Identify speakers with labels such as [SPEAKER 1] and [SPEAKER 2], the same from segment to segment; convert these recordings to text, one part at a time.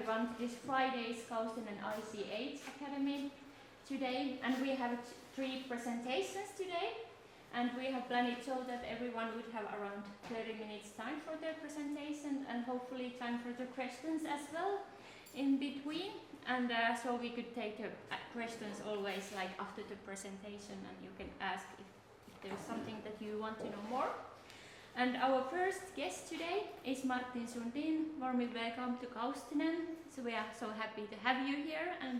[SPEAKER 1] everyone to this Friday's Kaustinen ICH Academy today, and we have three presentations today, and we have planned it so that everyone would have around 30 minutes time for their presentation and hopefully time for the questions as well in between, and so we could take the questions always like after the presentation, and you can ask if there's something that you want to know more. And our first guest today is Martin Sundin. Warmly welcome to Kaustinen. So we are so happy to have you here, and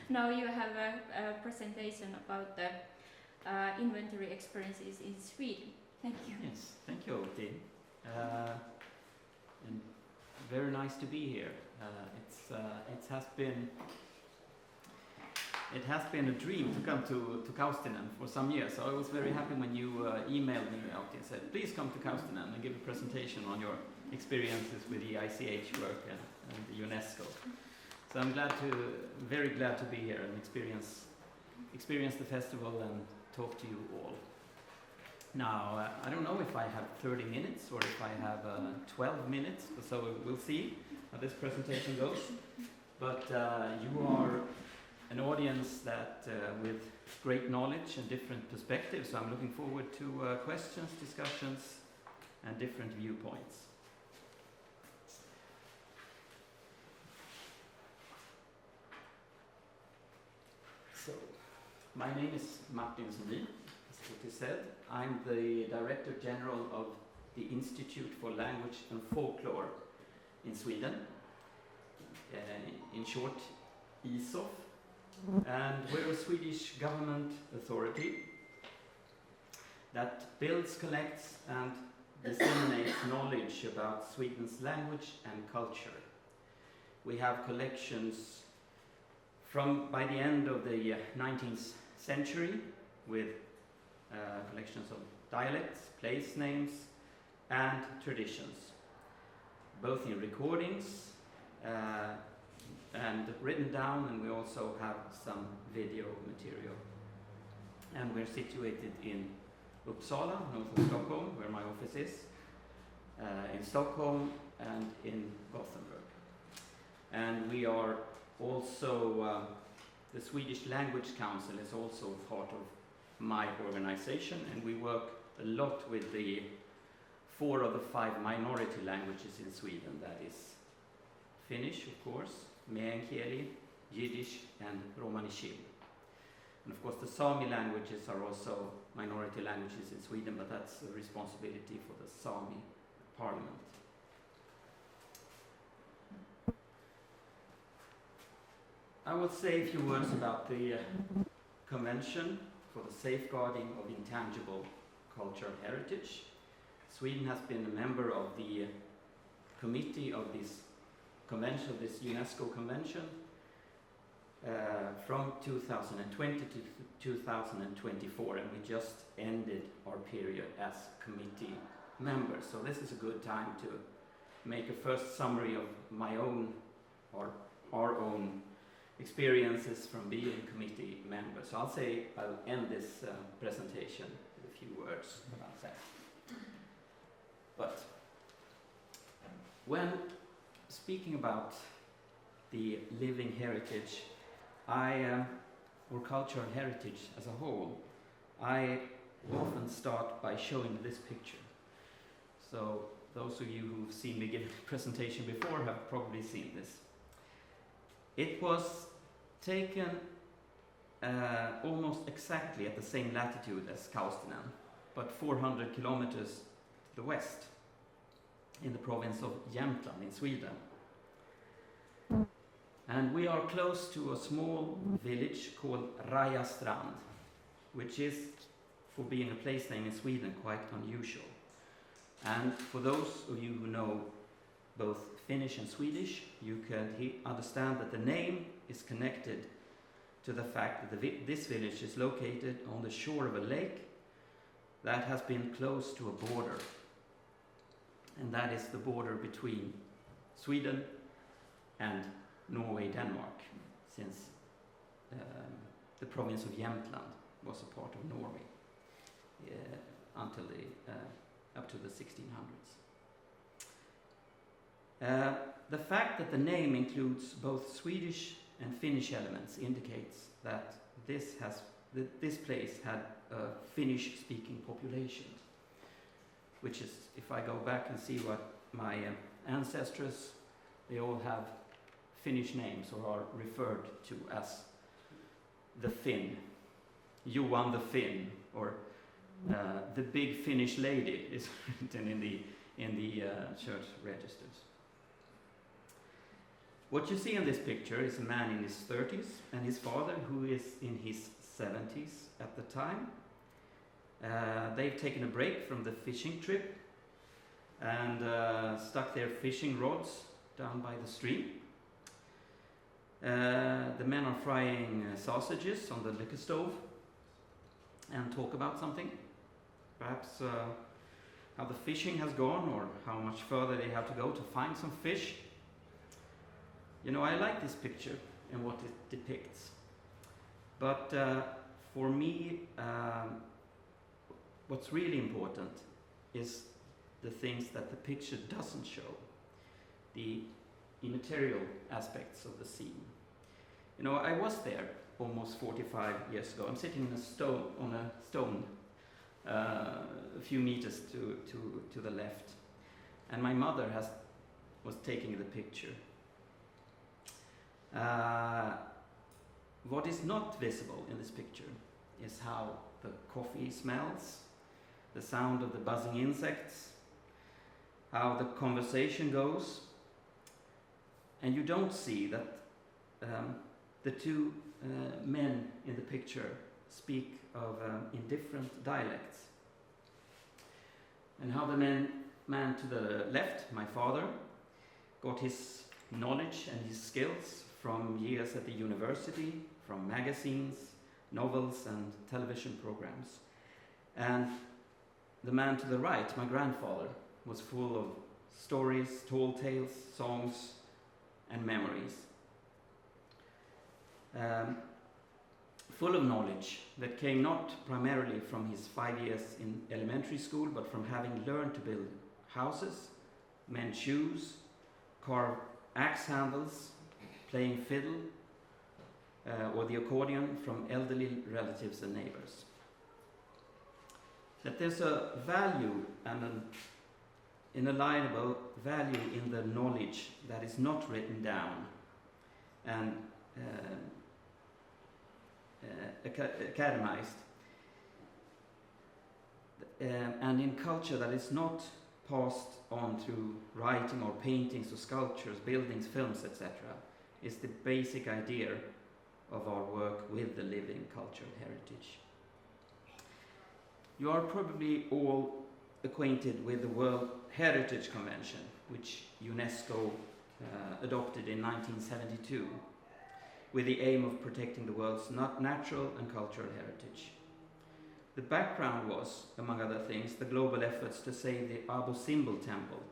[SPEAKER 1] now you have a presentation about the inventory experiences in Sweden. Thank you.
[SPEAKER 2] Yes, thank you, Oti. And very nice to be here. It has been a dream to come to Kaustinen for some years. So I was very happy when you emailed me out and said, please come to Kaustinen and give a presentation on your experiences with the ICH work and the Unesco. So I'm very glad to be here and experience the festival and talk to you all. Now, I don't know if I have 30 minutes or if I have 12 minutes, so we'll see how this presentation goes. But you are an audience that with great knowledge and different perspectives, so I'm looking forward to questions, discussions, and different viewpoints. So, my name is Martin Sundin, as Oti said. I'm the Director General of the Institute for Language and Folklore in Sweden, in short, ISOF. And we're a Swedish government authority that builds, collects, and disseminates knowledge about Sweden's language and culture. We have collections by the end of the 19th century with collections of dialects, place names, and traditions, both in recordings and written down, and we also have some video material. And we're situated in Uppsala, north of Stockholm, where my office is, in Stockholm and in Gothenburg. And we are also, the Swedish Language Council is also part of my organization, and we work a lot with the 4 of the 5 minority languages in Sweden, that is Finnish, of course, Meänkieli, Yiddish, and Romani Chib. And of course the Sámi languages are also minority languages in Sweden, but that's a responsibility for the Sámi parliament. I will say a few words about the Convention for the Safeguarding of Intangible Cultural Heritage. Sweden has been a member of the committee of this convention, this UNESCO convention, from 2020 to 2024, and we just ended our period as committee members. So this is a good time to make a first summary of my own or our own experiences from being committee members. So I'll end this presentation with a few words about that. But when speaking about the living heritage, or cultural heritage as a whole, I often start by showing this picture. So those of you who've seen me give a presentation before have probably seen this. It was taken almost exactly at the same latitude as Kaustinen, but 400 kilometers to the west, in the province of Jämtland in Sweden. And we are close to a small village called Rajastrand, which is, for being a place name in Sweden, quite unusual. And for those of you who know both Finnish and Swedish, you can understand that the name is connected to the fact that this village is located on the shore of a lake that has been close to a border. And that is the border between Sweden and Norway, Denmark, since the province of Jämtland was a part of Norway until up to the 1600s. the fact that the name includes both Swedish and Finnish elements indicates that this place had a Finnish-speaking population, which is, if I go back and see what my ancestors, they all have Finnish names or are referred to as the Finn. Johan the Finn, or the big Finnish lady is written in the church registers. What you see in this picture is a man in his 30s and his father, who is in his 70s at the time. They've taken a break from the fishing trip and stuck their fishing rods down by the stream. The men are frying sausages on the liquor stove and talk about something. Perhaps how the fishing has gone or how much further they have to go to find some fish. You know, I like this picture and what it depicts. But for me, what's really important is the things that the picture doesn't show, the immaterial aspects of the scene. You know, I was there almost 45 years ago. I'm sitting on a stone a few meters to the left, and my mother was taking the picture. What is not visible in this picture is how the coffee smells, the sound of the buzzing insects, how the conversation goes, and you don't see that the two men in the picture speak of in different dialects, and how the man to the left, my father, got his knowledge and his skills from years at the university, from magazines, novels and television programs. And the man to the right, my grandfather, was full of stories, tall tales, songs and memories. Full of knowledge that came not primarily from his 5 years in elementary school, but from having learned to build houses, mend shoes, carve axe handles, playing fiddle, or the accordion from elderly relatives and neighbors. That there's a value and an inalienable value in the knowledge that is not written down and academized, and in culture that is not passed on through writing or paintings or sculptures, buildings, films, etc., is the basic idea of our work with the living cultural heritage. You are probably all acquainted with the World Heritage Convention, which UNESCO adopted in 1972, with the aim of protecting the world's natural and cultural heritage. The background was, among other things, the global efforts to save the Abu Simbel temple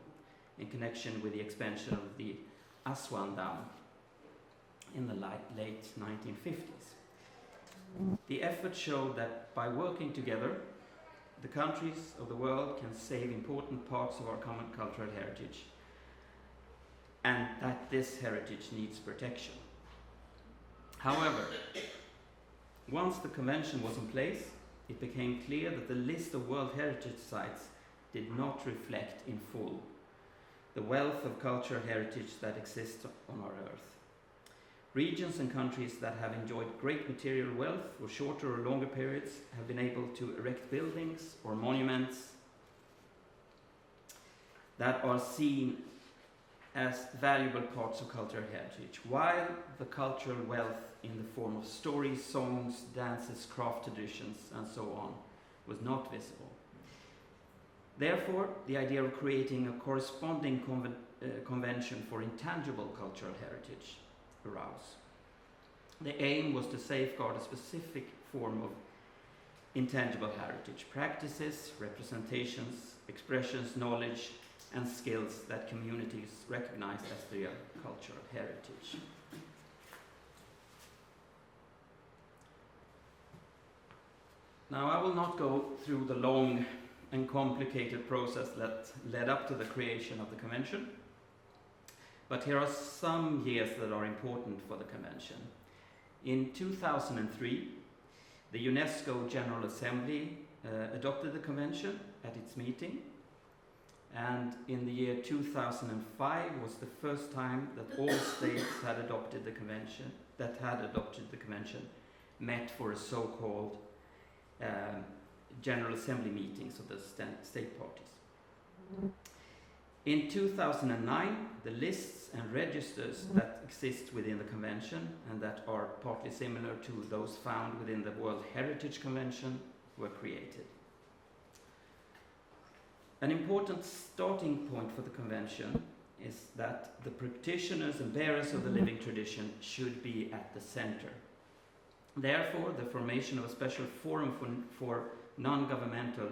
[SPEAKER 2] in connection with the expansion of the Aswan Dam in the late 1950s. The effort showed that by working together, the countries of the world can save important parts of our common cultural heritage, and that this heritage needs protection. However, once the convention was in place, it became clear that the list of World Heritage Sites did not reflect in full the wealth of cultural heritage that exists on our earth. Regions and countries that have enjoyed great material wealth for shorter or longer periods have been able to erect buildings or monuments that are seen as valuable parts of cultural heritage, while the cultural wealth in the form of stories, songs, dances, craft traditions, and so on was not visible. Therefore, the idea of creating a corresponding convention for intangible cultural heritage arose. The aim was to safeguard a specific form of intangible heritage, practices, representations, expressions, knowledge, and skills that communities recognize as their cultural heritage. Now, I will not go through the long and complicated process that led up to the creation of the convention, But here are some years that are important for the convention. In 2003, the UNESCO General Assembly adopted the convention at its meeting, and in the year 2005 was the first time that all states had adopted the convention, met for a so-called General Assembly meetings of the state parties. In 2009, the lists and registers that exist within the convention and that are partly similar to those found within the World Heritage Convention were created. An important starting point for the convention is that the practitioners and bearers of the living tradition should be at the center. Therefore, the formation of a special forum for non-governmental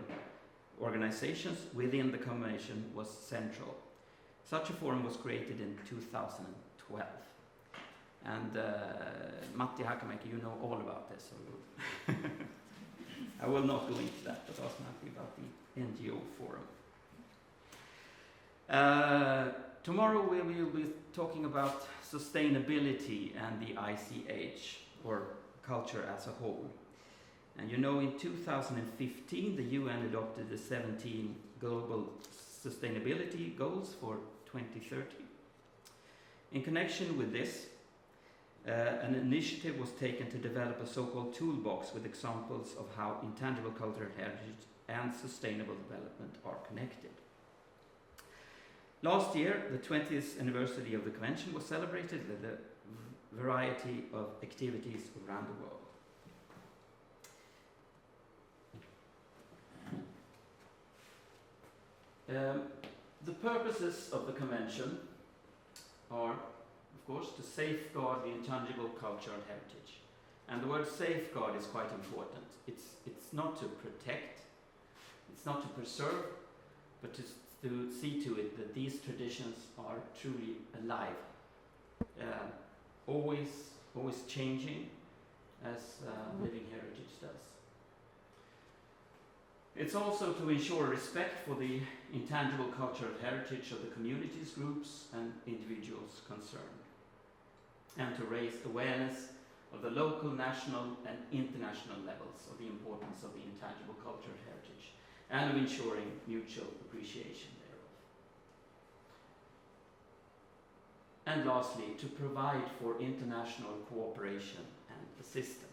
[SPEAKER 2] organizations within the convention was central. Such a forum was created in 2012. And Matti Hakamäki, you know all about this. So I will not go into that, but ask Matti about the NGO forum. Tomorrow we will be talking about sustainability and the ICH, or culture as a whole. And you know, in 2015 the UN adopted the 17 global sustainability goals for 2030. In connection with this, an initiative was taken to develop a so-called toolbox with examples of how intangible cultural heritage and sustainable development are connected. Last year, the 20th anniversary of the convention was celebrated with a variety of activities around the world. The purposes of the convention are, of course, to safeguard the intangible cultural heritage. And the word safeguard is quite important. It's not to protect, it's not to preserve, but to see to it that these traditions are truly alive, always changing, as living heritage does. It's also to ensure respect for the intangible cultural heritage of the communities, groups and individuals concerned, and to raise awareness of the local, national and international levels of the importance of the intangible cultural heritage and of ensuring mutual appreciation thereof. And lastly, to provide for international cooperation and assistance.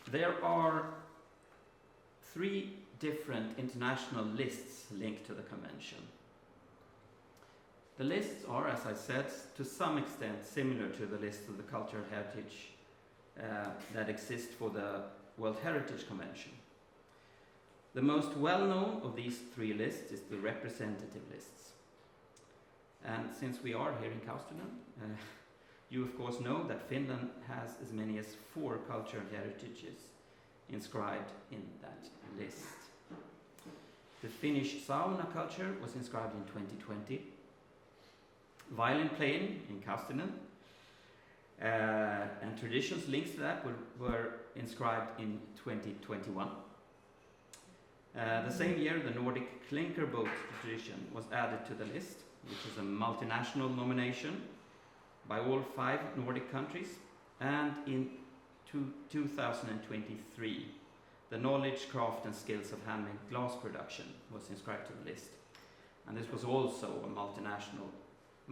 [SPEAKER 2] There are 3 different international lists linked to the convention. The lists are, as I said, to some extent similar to the list of the cultural heritage that exist for the World Heritage Convention. The most well-known of these 3 lists is the representative lists. And since we are here in Kaustinen, you of course know that Finland has as many as 4 cultural heritages inscribed in that list. The Finnish sauna culture was inscribed in 2020. Violin playing in Kaustinen and traditions linked to that were inscribed in 2021. The same year, the Nordic clinker boat tradition was added to the list, which is a multinational nomination by all 5 Nordic countries. And in 2023, the knowledge, craft and skills of handmade glass production was inscribed to the list. And this was also a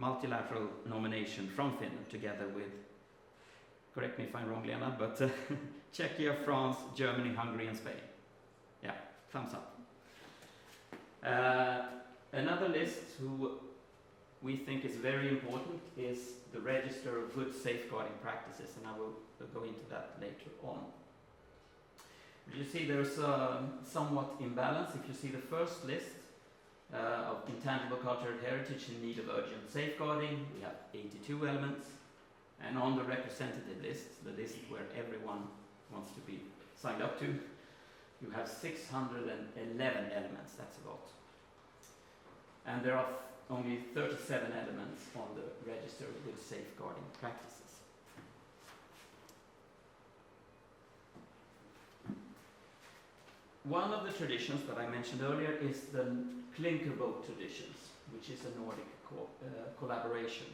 [SPEAKER 2] multilateral nomination from Finland, together with, correct me if I'm wrong, Lena, but Czechia, France, Germany, Hungary and Spain. Yeah, thumbs up. Another list who we think is very important is the Register of Good Safeguarding Practices, and I will go into that later on. You see there's somewhat imbalance. If you see the first list of intangible cultural heritage in need of urgent safeguarding, we have 82 elements. And on the representative list, the list where everyone wants to be signed up to, you have 611 elements. That's a lot. And there are only 37 elements on the Register of Good Safeguarding Practices. one of the traditions that I mentioned earlier is the clinker boat traditions, which is a Nordic collaboration.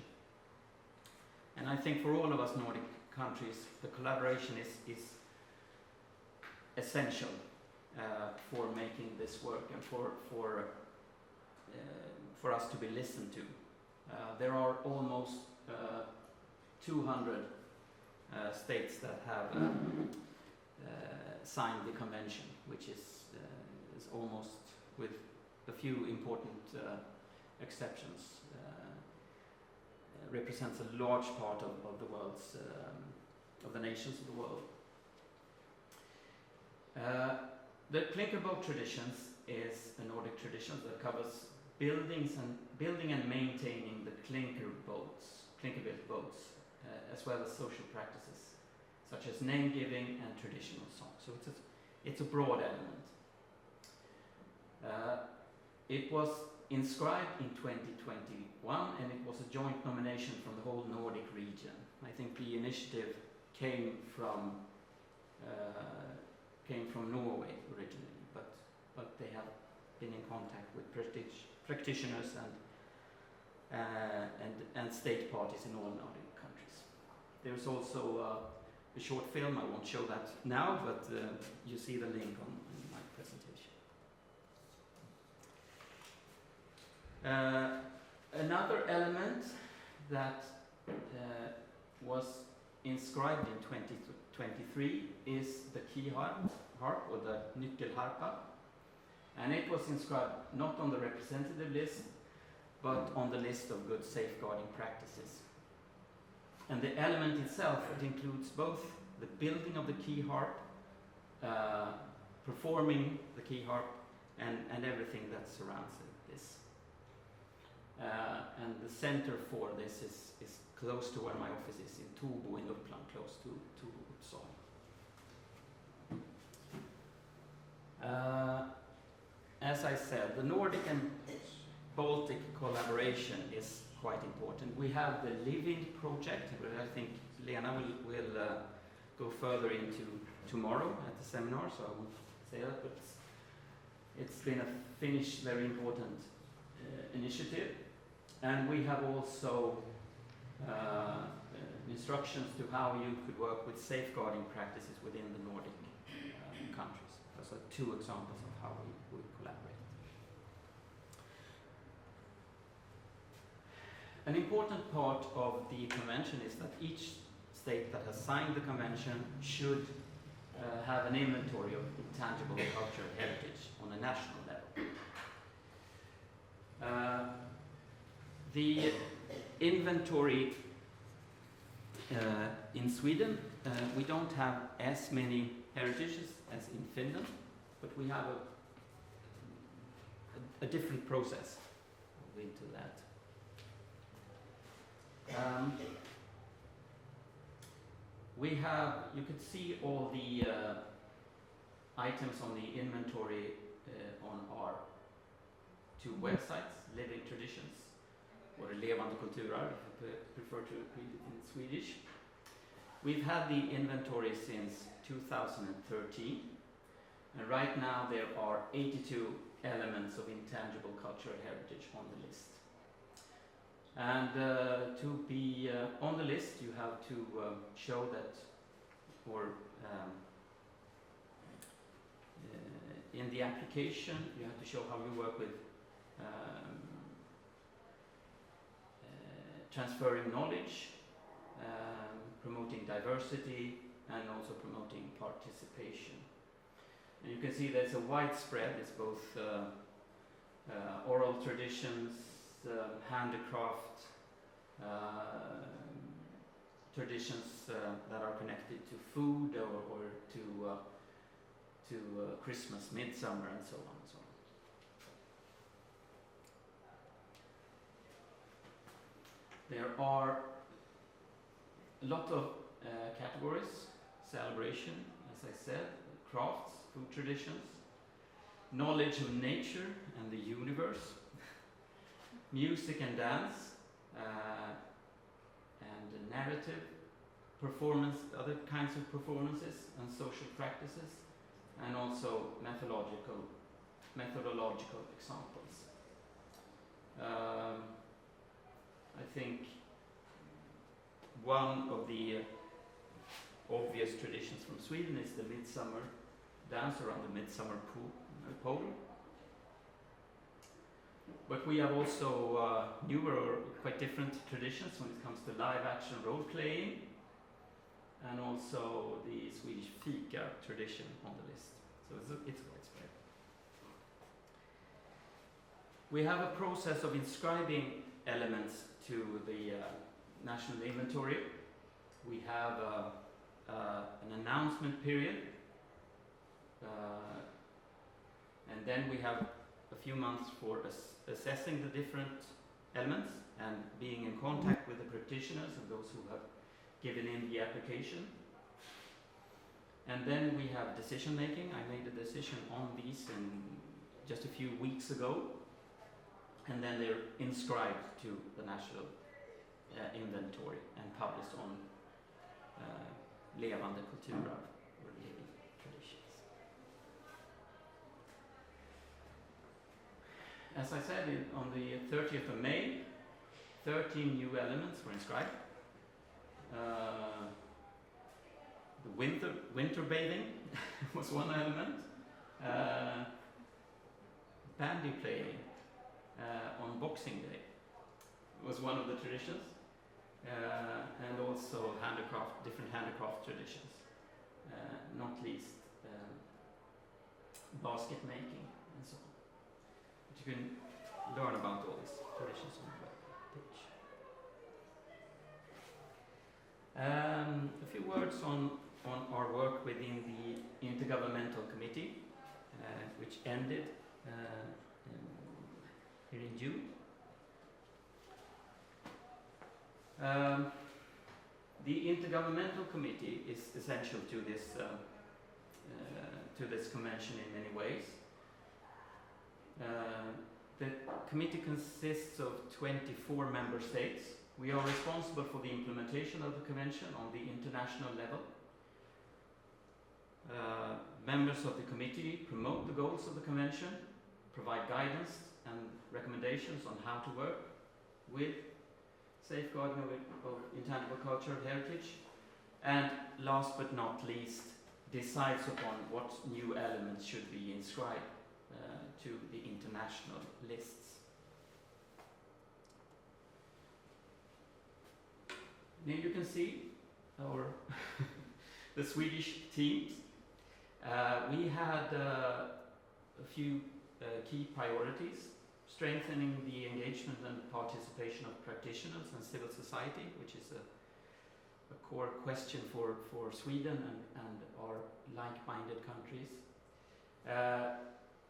[SPEAKER 2] And I think for all of us Nordic countries, the collaboration is essential for making this work and for us to be listened to. There are almost 200 states that have signed the convention, which is almost, with a few important exceptions, represents a large part of the world's, of the nations of the world. The clinker boat traditions is a Nordic tradition that covers building and maintaining the clinker-built boats, as well as social practices, such as name giving and traditional songs. So it's a broad element. It was inscribed in 2021, and it was a joint nomination from the whole Nordic region. I think the initiative came from Norway originally, but they have been in contact with practitioners and state parties in all Nordic countries. There's also a short film. I won't show that now, but you see the link in my presentation. Another element that was inscribed in 2023 is the key harp, or the nyckelharpa, and it was inscribed not on the representative list, but on the list of good safeguarding practices. And the element itself, it includes both the building of the key harp, performing the key harp, and everything that surrounds this. And the center for this is close to where my office is, in Tobo in Uppland, close to Uppsala. As I said, the Nordic and Baltic collaboration is quite important. We have the Living project, which I think Lena will go further into tomorrow at the seminar, so I won't say that, but it's been a Finnish very important initiative. And we have also instructions to how you could work with safeguarding practices within the Nordic countries. Those are two examples of how we collaborate. An important part of the convention is that each state that has signed the convention should have an inventory of intangible cultural heritage on a national level. The inventory in Sweden, we don't have as many heritages as in Finland, but we have a different process. I'll go into that. We have, you could see all the items on the inventory on our two websites, Living Traditions, or Levande Kulturar, if you prefer to read it in Swedish. We've had the inventory since 2013, and right now there are 82 elements of intangible cultural heritage on the list. And to be on the list, you have to show that, or in the application, you have to show how you work with transferring knowledge, promoting diversity, and also promoting participation. And you can see there's a widespread, it's both oral traditions, handicraft, traditions that are connected to food or to Christmas, midsummer, and so on and so on. There are a lot of categories: celebration, as I said, crafts, food traditions, knowledge of nature and the universe, music and dance, and narrative, performance, other kinds of performances, and social practices, and also methodological examples. I think one of the obvious traditions from Sweden is the midsummer dance around the midsummer pole. But we have also newer or quite different traditions when it comes to live action role playing, and also the Swedish fika tradition on the list. So it's widespread. We have a process of inscribing elements to the national inventory. We have an announcement period, and then we have a few months for assessing the different elements and being in contact with the practitioners and those who have given in the application. And then we have decision making. I made a decision on these just a few weeks ago, and then they're inscribed to the national inventory and published on Levande Kulturarv, or living traditions. As I said, on the 30th of May, 13 new elements were inscribed. The winter bathing was one element. Bandy playing on Boxing Day was one of the traditions. And also different handicraft traditions, not least basket making and so on. But you can learn about all these traditions on the web page. A few words on our work within the Intergovernmental Committee, which ended here in June. The Intergovernmental Committee is essential to this convention in many ways. The committee consists of 24 member states. We are responsible for the implementation of the convention on the international level. Members of the committee promote the goals of the convention, provide guidance and recommendations on how to work with safeguarding of intangible cultural heritage, and last but not least, decides upon what new elements should be inscribed to the international lists. Here you can see our the Swedish teams. We had a few key priorities: strengthening the engagement and participation of practitioners and civil society, which is a core question for Sweden and our like-minded countries.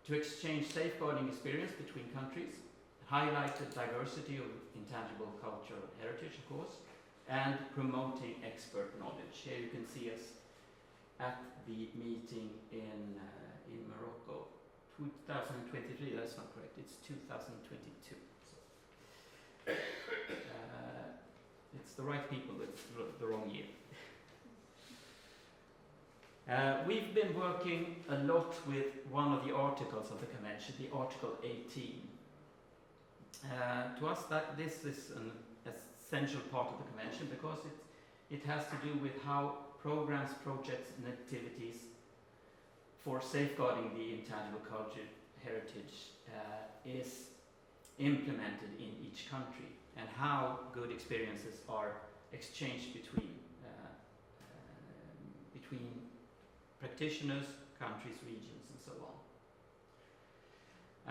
[SPEAKER 2] To exchange safeguarding experience between countries, highlight the diversity of intangible cultural heritage, of course, and promoting expert knowledge. Here you can see us at the meeting in Morocco. 2023, that's not correct, it's 2022. It's the right people, it's the wrong year. We've been working a lot with one of the articles of the convention, the Article 18. To us, this is an essential part of the convention because it has to do with how programs, projects and activities for safeguarding the intangible cultural heritage is implemented in each country, and how good experiences are exchanged between practitioners, countries, regions and so on.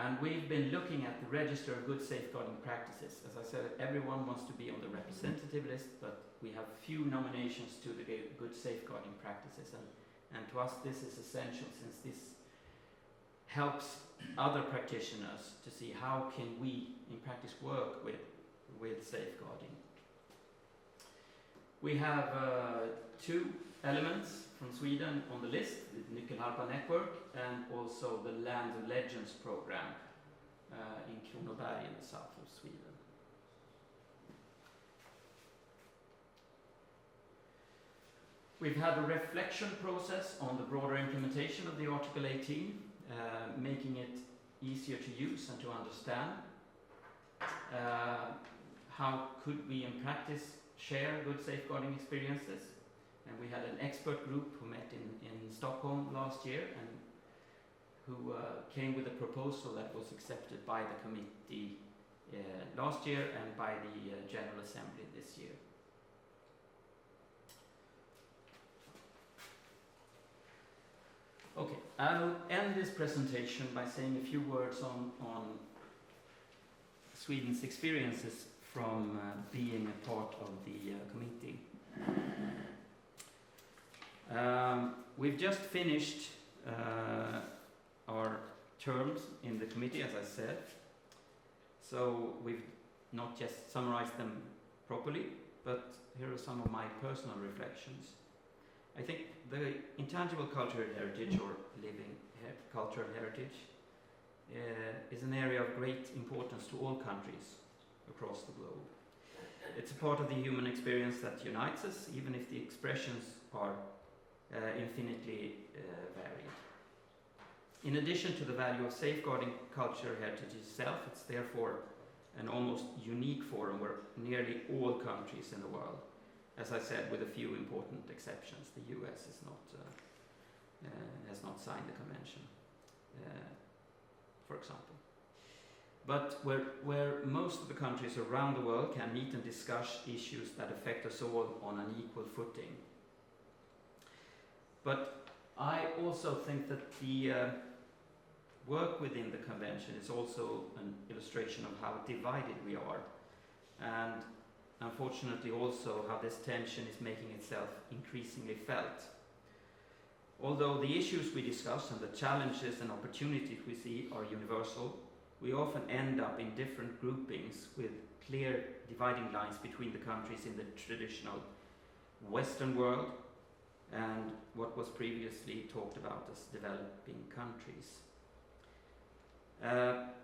[SPEAKER 2] And we've been looking at the register of good safeguarding practices. As I said, everyone wants to be on the representative list, but we have few nominations to the good safeguarding practices, and to us this is essential, since this helps other practitioners to see how can we in practice work with safeguarding. We have two elements from Sweden on the list, the Nyckelharpa network and also the Land of Legends program in Kronoberg in the south of Sweden. We've had a reflection process on the broader implementation of the Article 18, making it easier to use and to understand. How could we in practice share good safeguarding experiences? And we had an expert group who met in Stockholm last year and who came with a proposal that was accepted by the committee last year and by the General Assembly this year. Okay, I'll end this presentation by saying a few words on Sweden's experiences from being a part of the committee. We've just finished our terms in the committee, as I said, so we've not just summarized them properly, but here are some of my personal reflections. I think the intangible cultural heritage, or living cultural heritage, is an area of great importance to all countries across the globe. It's a part of the human experience that unites us, even if the expressions are infinitely varied. In addition to the value of safeguarding cultural heritage itself, it's therefore an almost unique forum where nearly all countries in the world, as I said, with a few important exceptions, the US is has not signed the convention, for example. But where most of the countries around the world can meet and discuss issues that affect us all on an equal footing. But I also think that the work within the convention is also an illustration of how divided we are, and unfortunately also how this tension is making itself increasingly felt. Although the issues we discuss and the challenges and opportunities we see are universal, we often end up in different groupings with clear dividing lines between the countries in the traditional Western world and what was previously talked about as developing countries.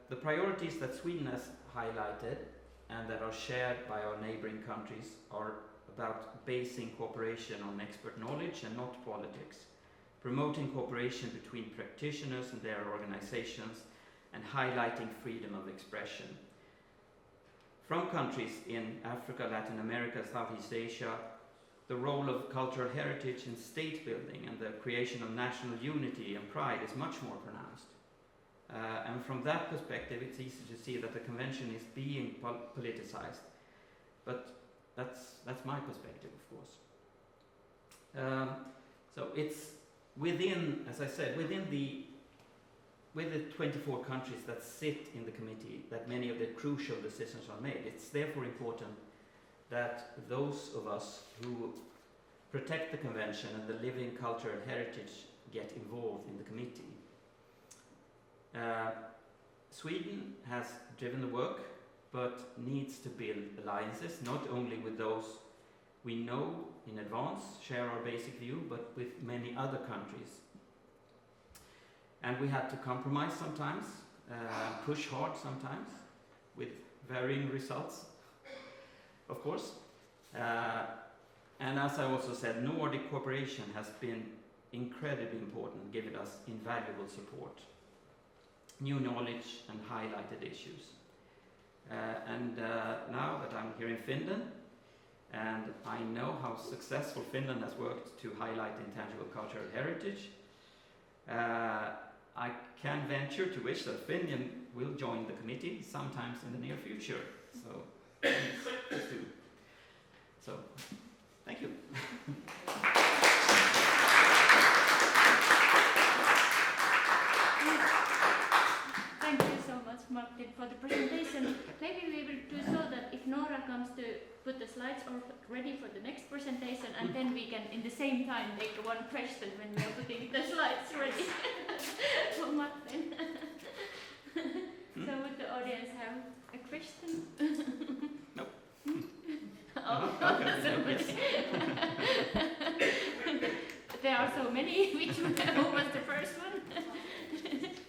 [SPEAKER 2] The priorities that Sweden has highlighted and that are shared by our neighboring countries are about basing cooperation on expert knowledge and not politics, promoting cooperation between practitioners and their organizations, and highlighting freedom of expression. From countries in Africa, Latin America, Southeast Asia, the role of cultural heritage in state building and the creation of national unity and pride is much more pronounced. And from that perspective, it's easy to see that the convention is being politicized. But that's my perspective, of course. So it's within, as I said, with the 24 countries that sit in the committee, that many of the crucial decisions are made. It's therefore important that those of us who protect the convention and the living cultural heritage get involved in the committee. Sweden has driven the work, but needs to build alliances, not only with those we know in advance, share our basic view, but with many other countries. And we had to compromise sometimes, push hard sometimes, with varying results, of course. And as I also said, Nordic cooperation has been incredibly important, giving us invaluable support, new knowledge and highlighted issues. And now that I'm here in Finland, and I know how successful Finland has worked to highlight intangible cultural heritage, I can venture to wish that Finland will join the committee sometimes in the near future. So, please do. So, thank you.
[SPEAKER 1] Thank you so much, Martin, for the presentation. Maybe we will do so that if Nora comes to put the slides ready for the next presentation, and then we can, in the same time, take one question when we are putting the slides ready for Martin. So would the audience have a question?
[SPEAKER 2] Nope.
[SPEAKER 1] Oh,
[SPEAKER 2] Okay.
[SPEAKER 1] there are so many. Who was the first one?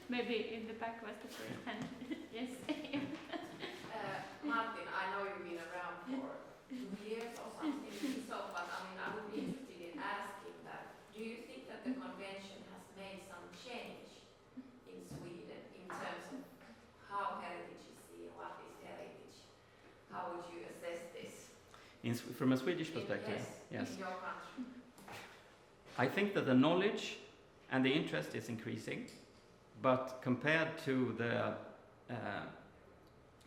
[SPEAKER 1] Maybe in the back was the first hand. Yes.
[SPEAKER 3] Martin, I know you've been around for 2 years or something, so, but I mean, I would be interested in asking
[SPEAKER 2] From a Swedish perspective, yes.
[SPEAKER 3] In your country.
[SPEAKER 2] I think that the knowledge and the interest is increasing, but compared to the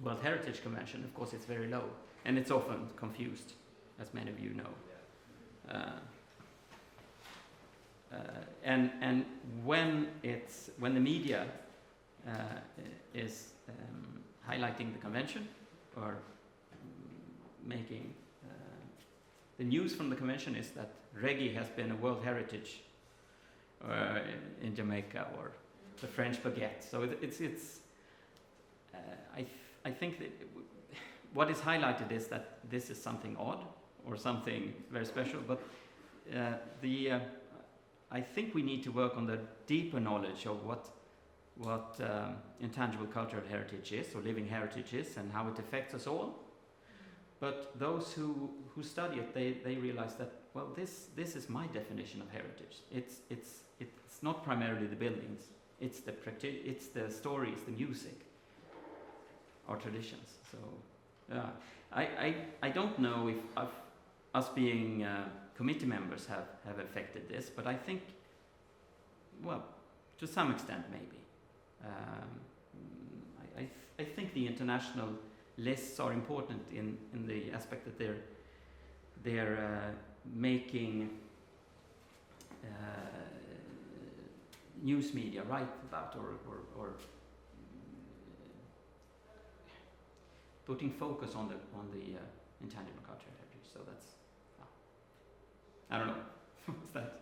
[SPEAKER 2] World Heritage Convention, of course, it's very low, and it's often confused, as many of you know. And when the media is highlighting the convention or making the news from the convention is that reggae has been a World Heritage in Jamaica, or the French baguette. So I think that what is highlighted is that this is something odd or something very special, but I think we need to work on the deeper knowledge of what intangible cultural heritage is, or living heritage is, and how it affects us all. But those who study it, they realize that, well, this is my definition of heritage. It's not primarily the buildings. It's the stories, the music, our traditions. So I don't know if us being committee members have affected this, but I think, well, to some extent maybe. I think the international lists are important in the aspect that they're making news media write about or putting focus on the intangible cultural heritage. So that's I don't know. Was that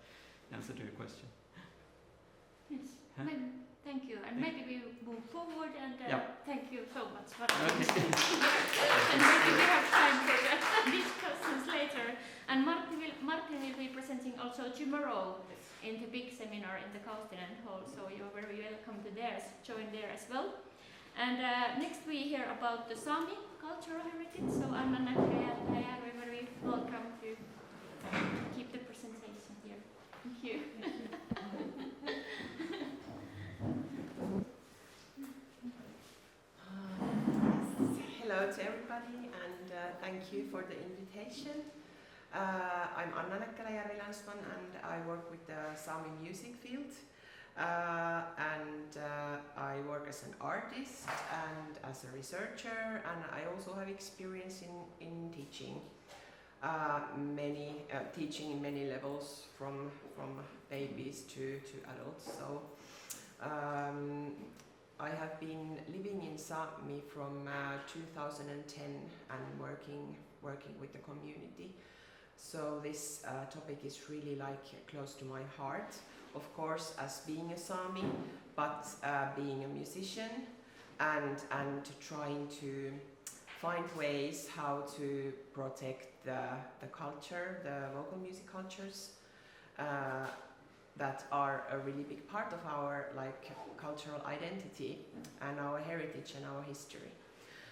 [SPEAKER 2] answer to your question?
[SPEAKER 1] Yes.
[SPEAKER 2] Huh?
[SPEAKER 1] Thank you. And maybe we move forward, and thank you so much.
[SPEAKER 2] Okay.
[SPEAKER 1] And maybe we have time for the discussions later. And Martin will be presenting also tomorrow in the big seminar in the Kaustinen hall, so you're very welcome to join there as well. And next we hear about the Sámi cultural heritage, so Anna Näkkäläjärvi, very welcome to keep the presentation here. Thank you.
[SPEAKER 4] Hello to everybody, and thank you for the invitation. I'm Anna Näkkäläjärvi and I work with the Sámi music field. I work as an artist and as a researcher, and I also have experience in teaching. Teaching in many levels, from babies to adults. So I have been living in Sámi from 2010 and working with the community. So this topic is really close to my heart. Of course, as being a Sámi, but being a musician and trying to find ways how to protect the culture, the vocal music cultures that are a really big part of our cultural identity and our heritage and our history.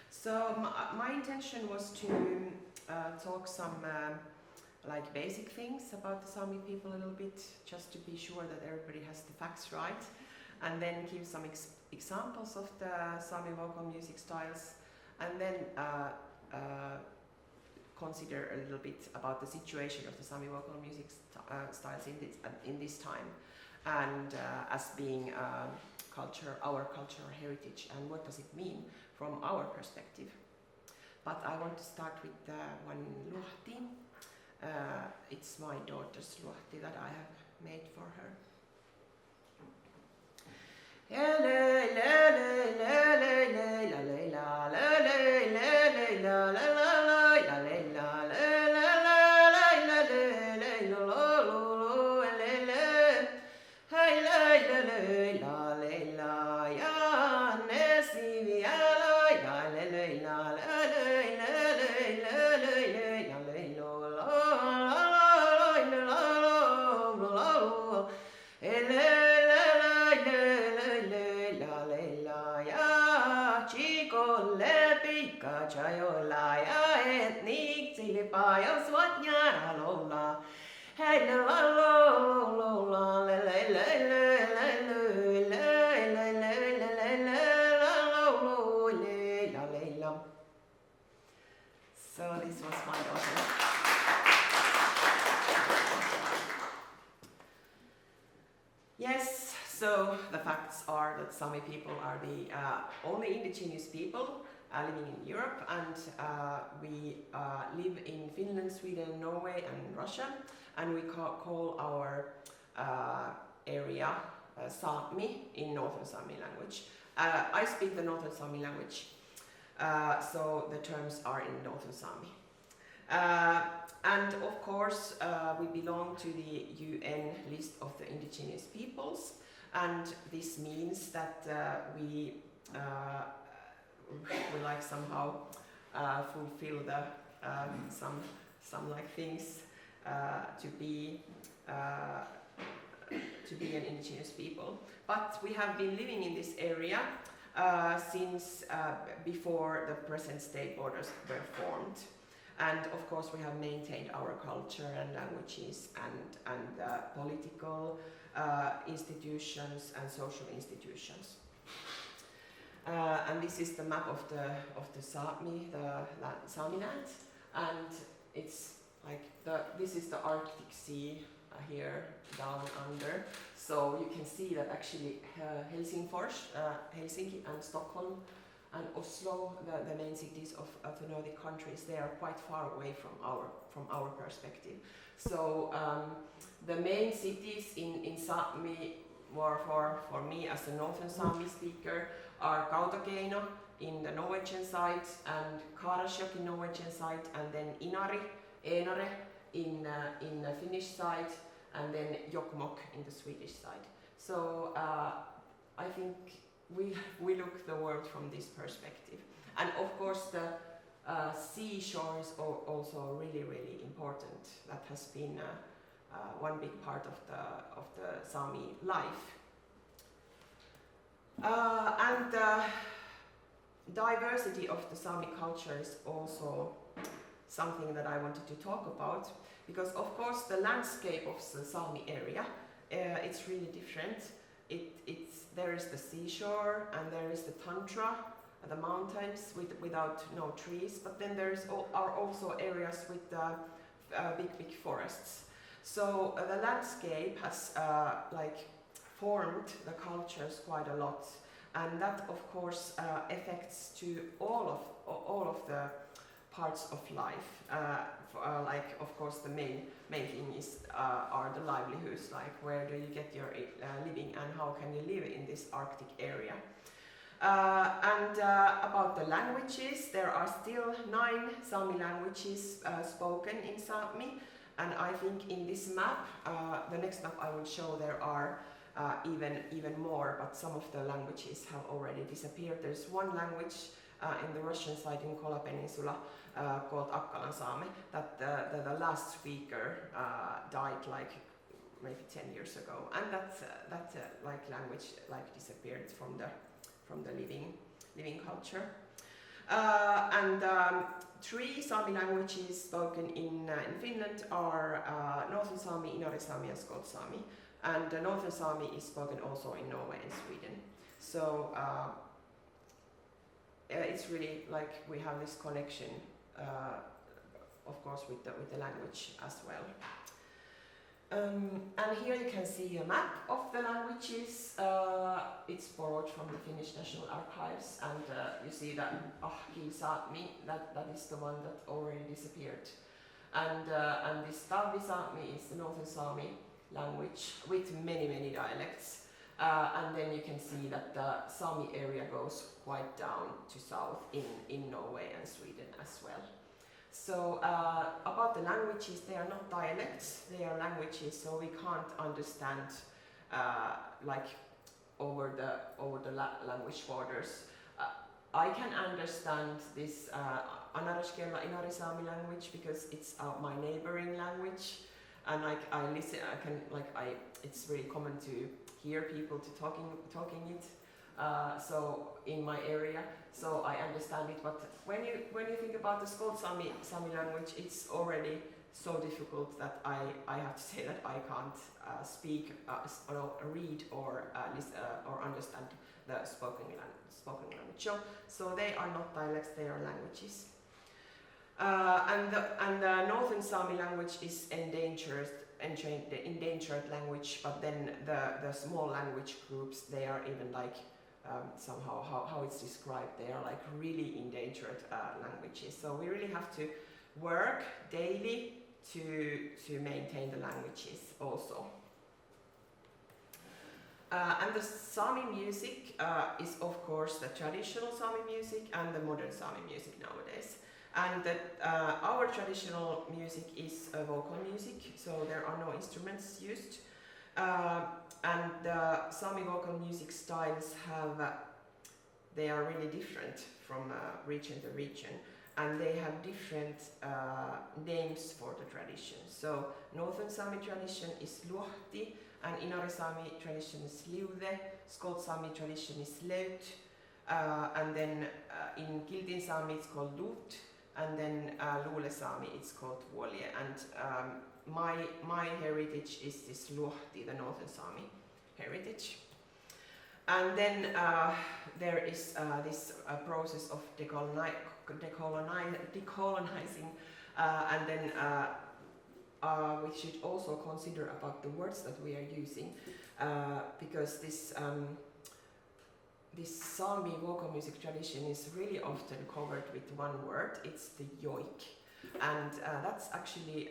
[SPEAKER 4] So my intention was to talk some basic things about the Sámi people a little bit, just to be sure that everybody has the facts right, and then give some examples of the Sámi vocal music styles, and then consider a little bit about the situation of the Sámi vocal music styles in this time, and as being our cultural heritage, and what does it mean from our perspective. But I want to start with one luhti. It's my daughter's luhti that I have made for her. So this was my daughter. facts are that Sámi people are the only indigenous people living in Europe, and we live in Finland, Sweden, Norway and Russia, and we call our area Sámi in Northern Sámi language. I speak the Northern Sámi language, so the terms are in Northern Sámi. And of course, we belong to the UN list of the indigenous peoples, and this means that we like somehow fulfill the some like things to be an indigenous people. But we have been living in this area since before the present state borders were formed. And of course we have maintained our culture and languages and political institutions and social institutions. And this is the map of the Sámi, the Sámi land, and it's like this is the Arctic Sea here down under. So you can see that actually Helsinki and Stockholm and Oslo, the main cities of the Nordic countries, they are quite far away from our perspective. So the main cities in Sámi, more for me as a Northern Sámi speaker, are Kautokeino in the Norwegian side, and Karasjok in Norwegian side, and then Inari, Enare in the Finnish side, and then Jokkmokk in the Swedish side. So I think we look the world from this perspective. And of course the seashore is also really, really important. That has been one big part of the Sámi life. And the diversity of the Sámi culture is also something that I wanted to talk about, because of course the landscape of the Sámi area, it's really different. There is the seashore and there is the tundra, the mountains without no trees, but then are also areas with big forests. So the landscape has formed the cultures quite a lot, and that of course affects to all of the parts of life. Of course the main thing is are the livelihoods, like where do you get your living and how can you live in this Arctic area. And about the languages, there are still 9 Sámi languages spoken in Sámi, and I think in this map, the next map I will show, there are even more, but some of the languages have already disappeared. There's one language in the Russian side in Kola Peninsula called Akkalansaame that the last speaker died like maybe 10 years ago, and that language disappeared from the living culture. And 3 Sámi languages spoken in Finland are Northern Sámi, Inari Sámi and Skål Sámi. And Northern Sámi is spoken also in Norway and Sweden. So it's really like we have this connection, of course, with the language as well. And here you can see a map of the languages. It's borrowed from the Finnish National Archives, and you see that Ahki Sámi, that is the one that already disappeared. And this Talvi Sámi is the Northern Sámi language with many dialects. And then you can see that the Sámi area goes quite down to south in Norway and Sweden as well. So about the languages, they are not dialects, they are languages, so we can't understand over the language borders. I can understand this Anarashkella Inari Sámi language because it's my neighboring language, and I listen. It's really common to hear people talking it. So in my area, so I understand it. But when you think about the Skål Sámi language, it's already so difficult that I have to say that I can't speak, read or listen or understand the spoken language. So they are not dialects; they are languages. And the Northern Sámi language is endangered endangered language, but then the small language groups, they are even like somehow how it's described, they are like really endangered languages. So we really have to work daily to maintain the languages also. And the Sámi music is of course the traditional Sámi music and the modern Sámi music nowadays. And our traditional music is vocal music, so there are no instruments used. And the Sámi vocal music styles they are really different from region to region, and they have different names for the tradition. So Northern Sámi tradition is Luhti, and Inari Sámi tradition is Liude, Skolt Sámi tradition is Leut, and then in Kiltin Sámi it's called Lut, and then Luule Sámi it's called Vuolje. And my heritage is this Luhti, the Northern Sámi heritage. And then there is this process of decolonizing, and then we should also consider about the words that we are using, because this Sámi vocal music tradition is really often covered with one word. It's the yoik, and that's actually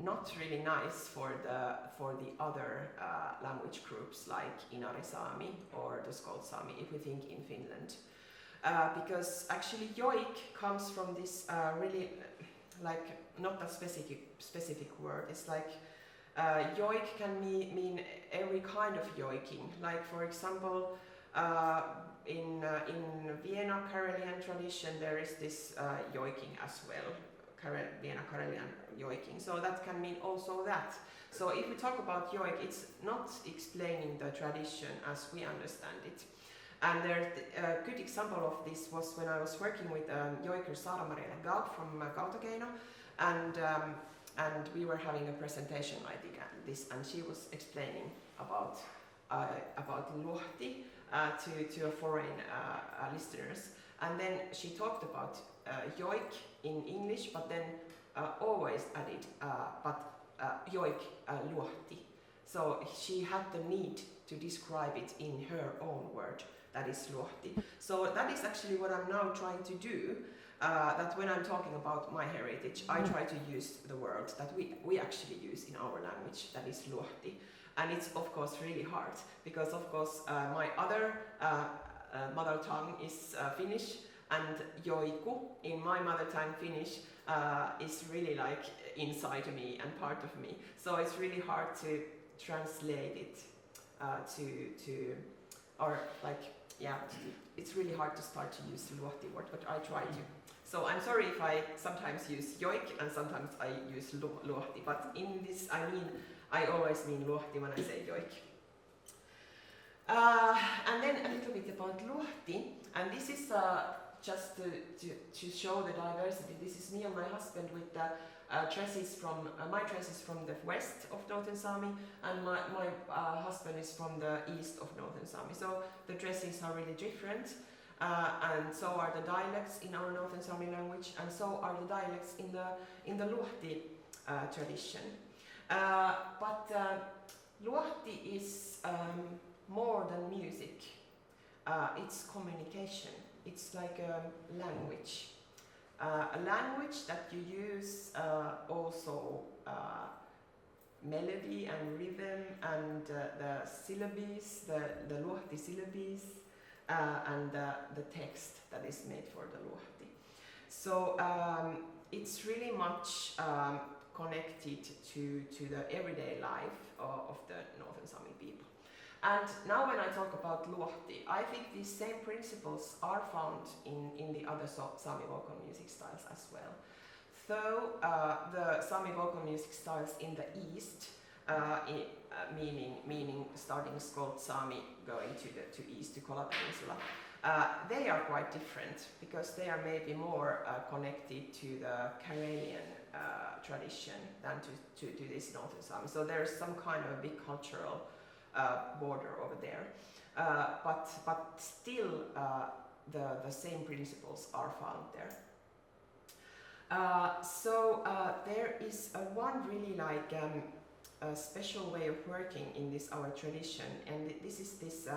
[SPEAKER 4] not really nice for the other language groups like Inari Sámi or the Skolt Sámi, if we think in Finland, because actually yoik comes from this really like not a specific word. It's like yoik can mean every kind of yoiking. Like for example, in Vienna Karelian tradition there is this yoiking as well. Vienna Karelian yoiking, so that can mean also that. So if we talk about yoik, it's not explaining the tradition as we understand it. And a good example of this was when I was working with yoiker Saara-Marielle Gaub from Kautakeino, and we were having a presentation like this, and she was explaining about Luhti to a foreign listeners, and then she talked about yoik in English, but then always added yoik Luhti. So she had the need to describe it in her own word, that is Luhti. So that is actually what I'm now trying to do, that when I'm talking about my heritage, I try to use the word that we actually use in our language, that is Luhti. And it's of course really hard, because of course my other mother tongue is Finnish, and joiku in my mother tongue Finnish is really like inside me and part of me. So it's really hard to translate it it's really hard to start to use the Luhti word, but I try to. So I'm sorry if I sometimes use yoik and sometimes I use Luhti, but in this I always mean Luhti when I say yoik. And then a little bit about Luhti, and this is just to show the diversity. This is me and my husband with the dresses from my dresses from the west of Northern Sámi, and my husband is from the east of Northern Sámi. So the dresses are really different, and so are the dialects in our Northern Sámi language, and so are the dialects in the Luhti tradition. But Luhti is more than music. It's communication. It's like a language. A language that you use also melody and rhythm and the syllables, the Luhti syllables, and the text that is made for the Luhti. So it's really much connected to the everyday life of the Northern Sámi people. And now when I talk about Luhti, I think these same principles are found in the other Sámi vocal music styles as well. Though the Sámi vocal music styles in the east, meaning starting Skolt Sámi going to east to Kola Peninsula, they are quite different, because they are maybe more connected to the Karelian tradition than to this Northern Sámi. So there is some kind of a big cultural border over there, but still the same principles are found there. So there is one really like a special way of working in this our tradition, and this is this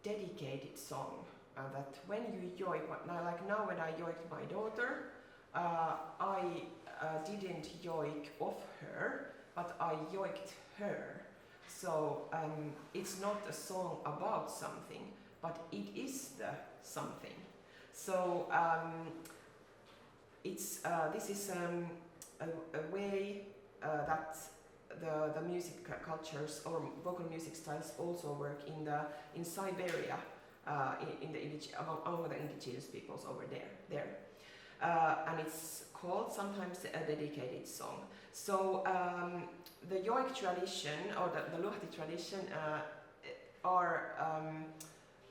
[SPEAKER 4] dedicated song that when you yoik, like now when I yoiked my daughter, I didn't yoik of her, but I yoiked her. So it's not a song about something, but it is the something. So it's this is a way that the music cultures or vocal music styles also work in Siberia, among the indigenous peoples over there. And it's called sometimes a dedicated song. So the yoik tradition or the luhti tradition are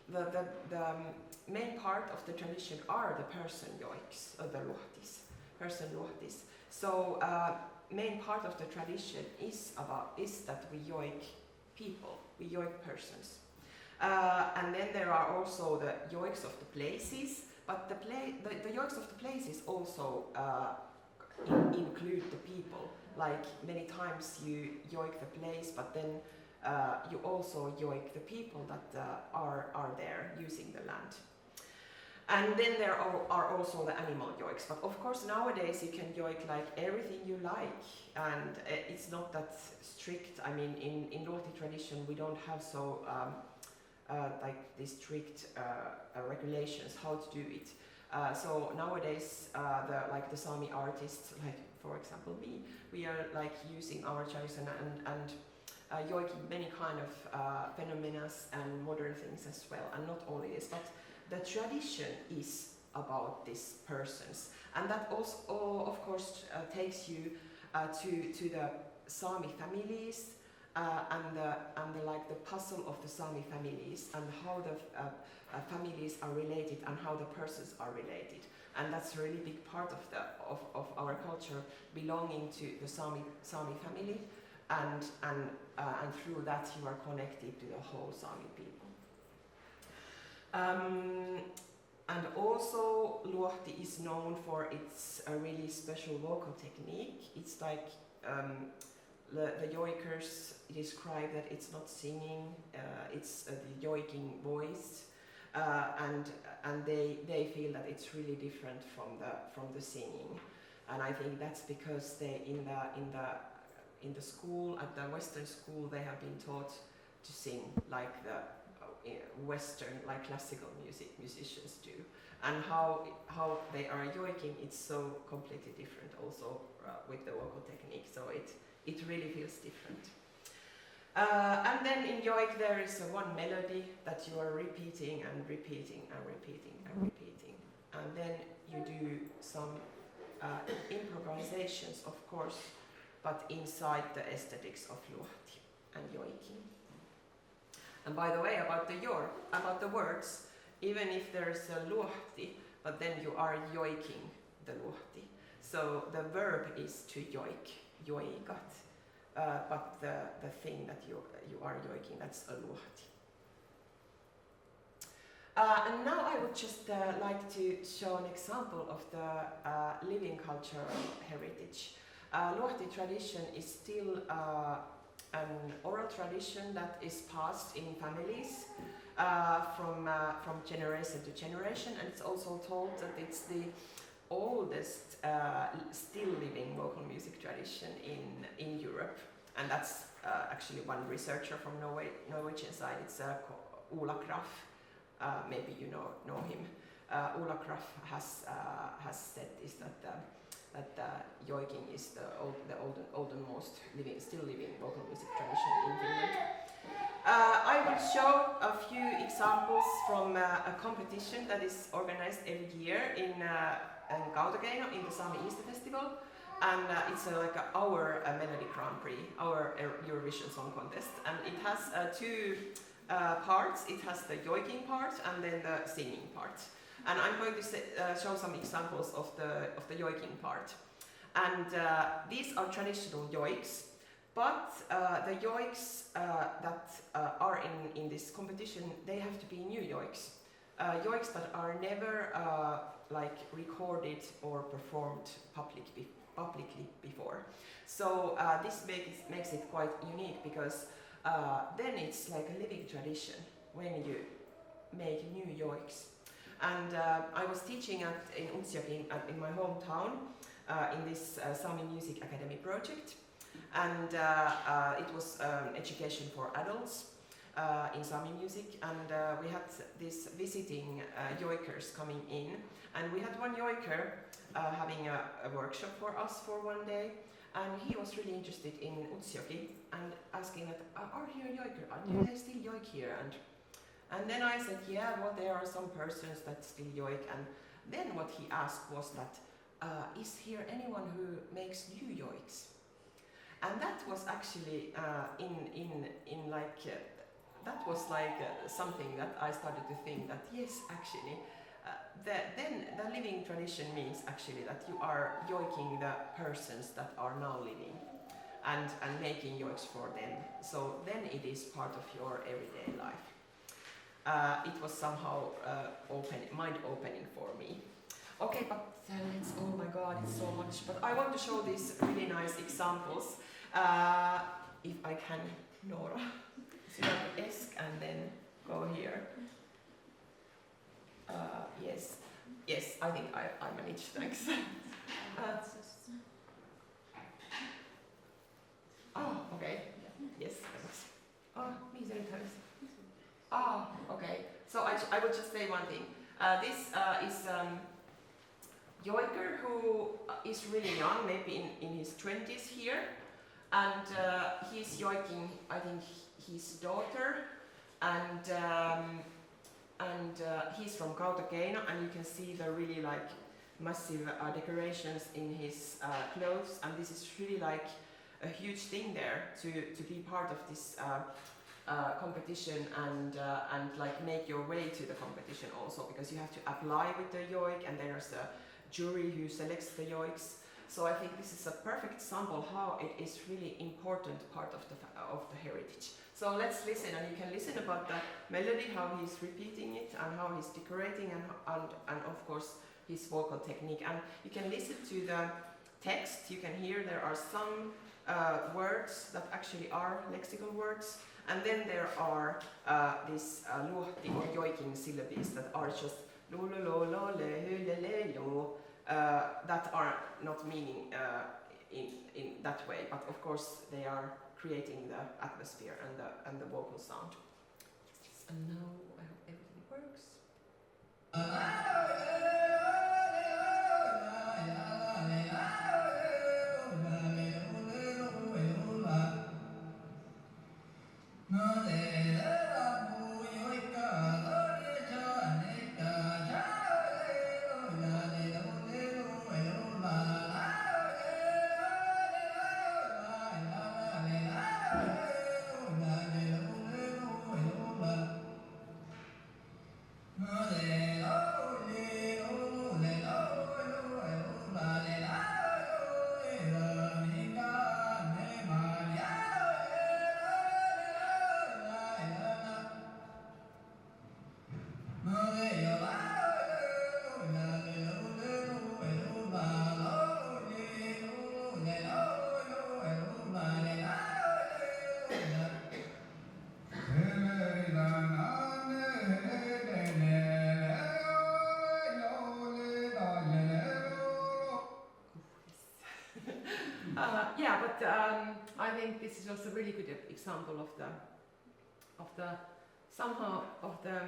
[SPEAKER 4] the main part of the tradition are the person yoiks or the person luhtis. So main part of the tradition is that we yoik people, we yoik persons. And then there are also the yoiks of the places, but the yoiks of the places also include the people. Like many times you yoik the place, but then you also yoik the people that are there using the land. And then there are also the animal yoiks, but of course nowadays you can yoik like everything you like, and it's not that strict. I mean, in Luhti tradition we don't have so like these strict regulations how to do it. So nowadays the Sámi artists, like for example me, we are like using our tradition and yoiking many kind of phenomena and modern things as well, and not only this, but the tradition is about these persons, and that also of course takes you to the Sámi families and the puzzle of the Sámi families, and how the families are related and how the persons are related, and that's a really big part of our culture, belonging to the Sámi family, and through that you are connected to the whole Sámi people. And also Luhti is known for its really special vocal technique. It's like the yoikers describe that it's not singing, it's the yoiking voice, and they feel that it's really different from the singing. And I think that's because they in the school, at the Western school, they have been taught to sing like the Western, like classical musicians do, and how they are yoiking, it's so completely different also with the vocal technique, so it really feels different. And then in yoik there is one melody that you are repeating and repeating and repeating and repeating, and then you do some improvisations, of course, but inside the aesthetics of Luhti and yoiking. And by the way, about the words, even if there is a luhti, but then you are yoiking the luhti. So the verb is to yoik, yoikat, but the thing that you are yoiking, that's a luhti. And now I would just like to show an example of the living cultural heritage. Luhti tradition is still an oral tradition that is passed in families from generation to generation, and it's also told that it's the oldest still living vocal music tradition in Europe, and that's actually one researcher from Norwegian side. It's Ola Kraff. Maybe you know him. Ola Kraff has said is that yoiking is the oldest still living vocal music tradition in Finland. I will show a few examples from a competition that is organized every year in Kaustinen in the Sámi Easter Festival, and it's like our Melody Grand Prix, our Eurovision Song Contest, and it has two parts. It has the yoiking part and then the singing part. And I'm going to show some examples of the yoiking part. And these are traditional yoiks, but the yoiks that are in this competition, they have to be new yoiks. Yoiks that are never like recorded or performed publicly before. So this makes it quite unique because then it's like a living tradition when you make new yoiks. And I was teaching in Utsjoki in my hometown in this Sámi Music Academy project, and it was education for adults in Sámi music, and we had these visiting yoikers coming in, and we had one yoiker having a workshop for us for one day, and he was really interested in Utsjoki and asking that, are here yoiker? Do they still yoik here? And then I said, yeah, well, there are some persons that still yoik, and then what he asked was that, is here anyone who makes new yoiks? And that was actually that was like something that I started to think that yes, actually, then the living tradition means actually that you are yoiking the persons that are now living and making yoiks for them. So then it is part of your everyday life. It was somehow mind-opening for me. Okay, but let's, oh my god, it's so much. But I want to show these really nice examples. If I can, Nora. Esk and then go here. Yes, I think I managed, thanks. Okay. Yes, thanks. Okay. So I will just say one thing. This is yoiker who is really young, maybe in his 20s here, and he's yoiking, I think, his daughter, and he's from Kaustinen, and you can see the really like massive decorations in his clothes, and this is really like a huge thing there to be part of this competition and like make your way to the competition also, because you have to apply with the yoik, and there's a jury who selects the yoiks. So I think this is a perfect example how it is really important part of the heritage. So let's listen, and you can listen about the melody, how he's repeating it, and how he's decorating, and of course his vocal technique. And you can listen to the text. You can hear there are some words that actually are lexical words, and then there are these luhti or yoiking syllables that are just lo lo lo lo le hu le le lo. That are not meaning in that way, but of course they are creating the atmosphere and the vocal sound. And now I hope everything works. I think this is also a really good example of the somehow of the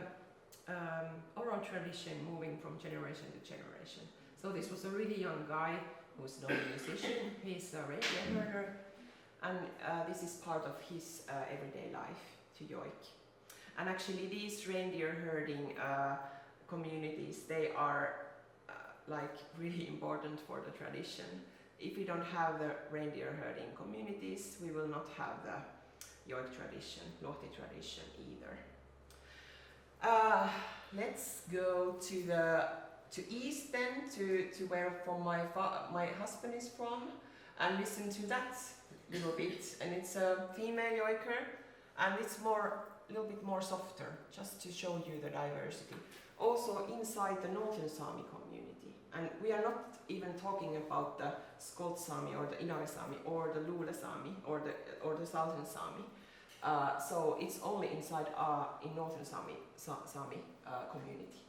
[SPEAKER 4] oral tradition moving from generation to generation. So this was a really young guy who's not a musician. He's a reindeer herder, and this is part of his everyday life to yoik. And actually, these reindeer herding communities, they are like really important for the tradition. If we don't have the reindeer herding communities, we will not have the yoik tradition, lohti tradition either. Let's go to east then, to where my husband is from, and listen to that little bit. And it's a female yoiker, and it's a little bit more softer, just to show you the diversity. Also inside the northern Sámi community. And we are not even talking about the Skolt Sámi or the Inari Sámi or the Luule Sámi or the Southern Sámi. So it's only inside in Northern Sámi community.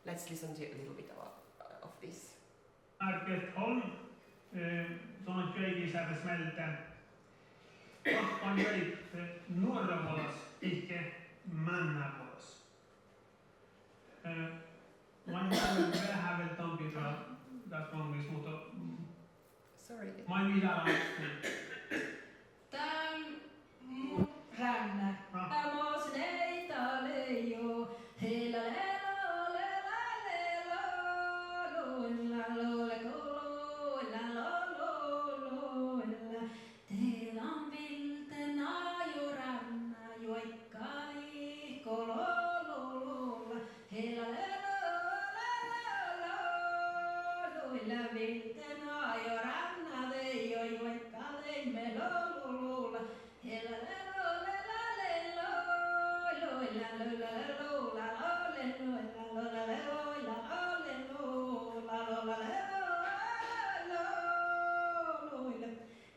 [SPEAKER 4] Let's listen to a little bit of this.
[SPEAKER 3] Håll sånt köikin saada smältä. Kappan köit norravolas, ikke männavolas. Ma ei ole vähän veel tampida tästä vangis, mutta
[SPEAKER 4] Sorry.
[SPEAKER 3] ma ei mida
[SPEAKER 5] Tää on rännä. Tamos neita leijo. Heillä lelo, lela, lelo. Loilla, loille, koloilla, loloilla. Teillä on vilten ajo rännä. Joikkani, kolololla. Heillä lelo, lela, loilla. Vilten ajo rännä. Teijo, joikkani, me lololla. Heillä lelo, lela, lelo. Loilla, loilla, loilla, loilla, loilla, loilla, loilla, loilla.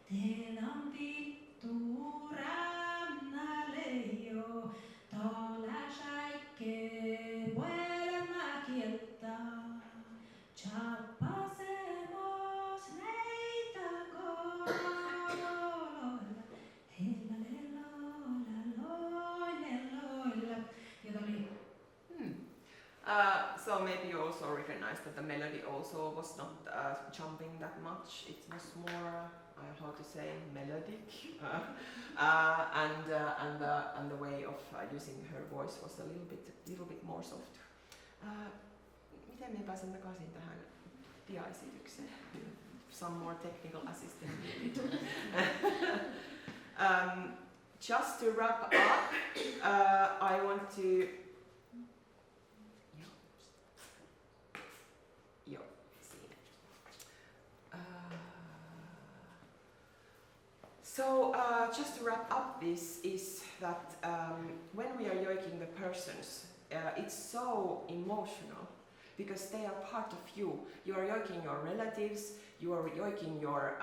[SPEAKER 5] Teillä on vittu rännä leijo. Tola säikke vuelma kieltää. Chappasemos neitä koloilla. Heillä leloilla, loille, loilla. Jota oli
[SPEAKER 4] So maybe you also recognize that the melody also was not jumping that much. It was more, how to say, melodic, and the way of using her voice was a little bit more soft. Miten me pääsen takaisin tähän diaesitykseen? Some more technical assistance needed. Just to wrap up, I want to. So just to wrap up this is that when we are yoiking the persons, it's so emotional because they are part of you. You are yoiking your relatives, you are yoiking your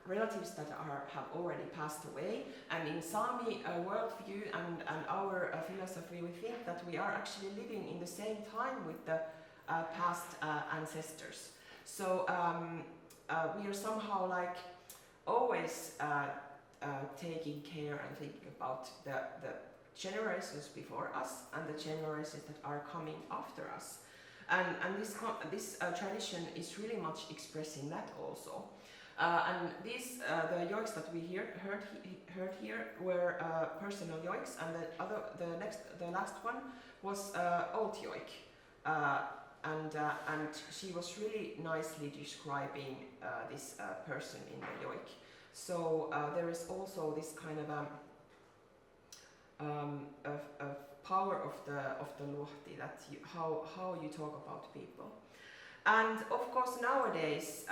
[SPEAKER 4] relatives that have already passed away. And in Sámi worldview and our philosophy, we think that we are actually living in the same time with the past ancestors. So we are somehow like always taking care and thinking about the generations before us and the generations that are coming after us. And this tradition is really much expressing that also. And these the yoiks that we heard here were personal yoiks, and the last one was old yoik, and she was really nicely describing this person in the yoik. So there is also this kind of a power of the luhti, that how you talk about people. And of course nowadays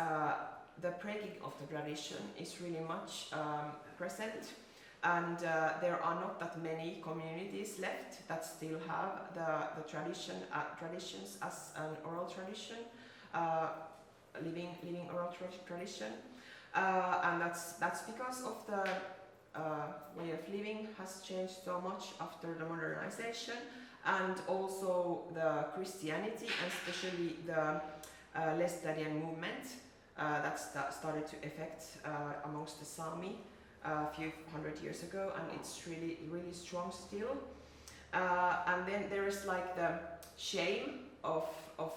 [SPEAKER 4] the breaking of the tradition is really much present, and there are not that many communities left that still have the traditions as an oral tradition, living oral tradition, and that's because of the way of living has changed so much after the modernization, and also the Christianity, and especially the Laestadian movement that started to affect amongst the Sámi a few hundred years ago, and it's really strong still. And then there is like the shame of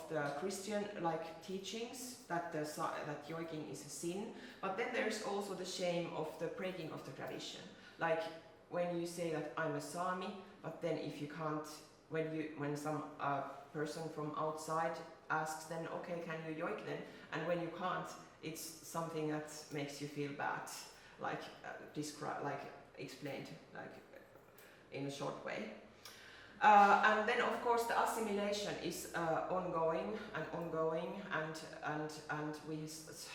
[SPEAKER 4] the Christian like teachings that that yoiking is a sin, but then there is also the shame of the breaking of the tradition. Like when you say that I'm a Sámi, but then if you can't, when some person from outside asks, then okay, can you yoik then? And when you can't, it's something that makes you feel bad, like explained like in a short way. And then of course the assimilation is ongoing, and we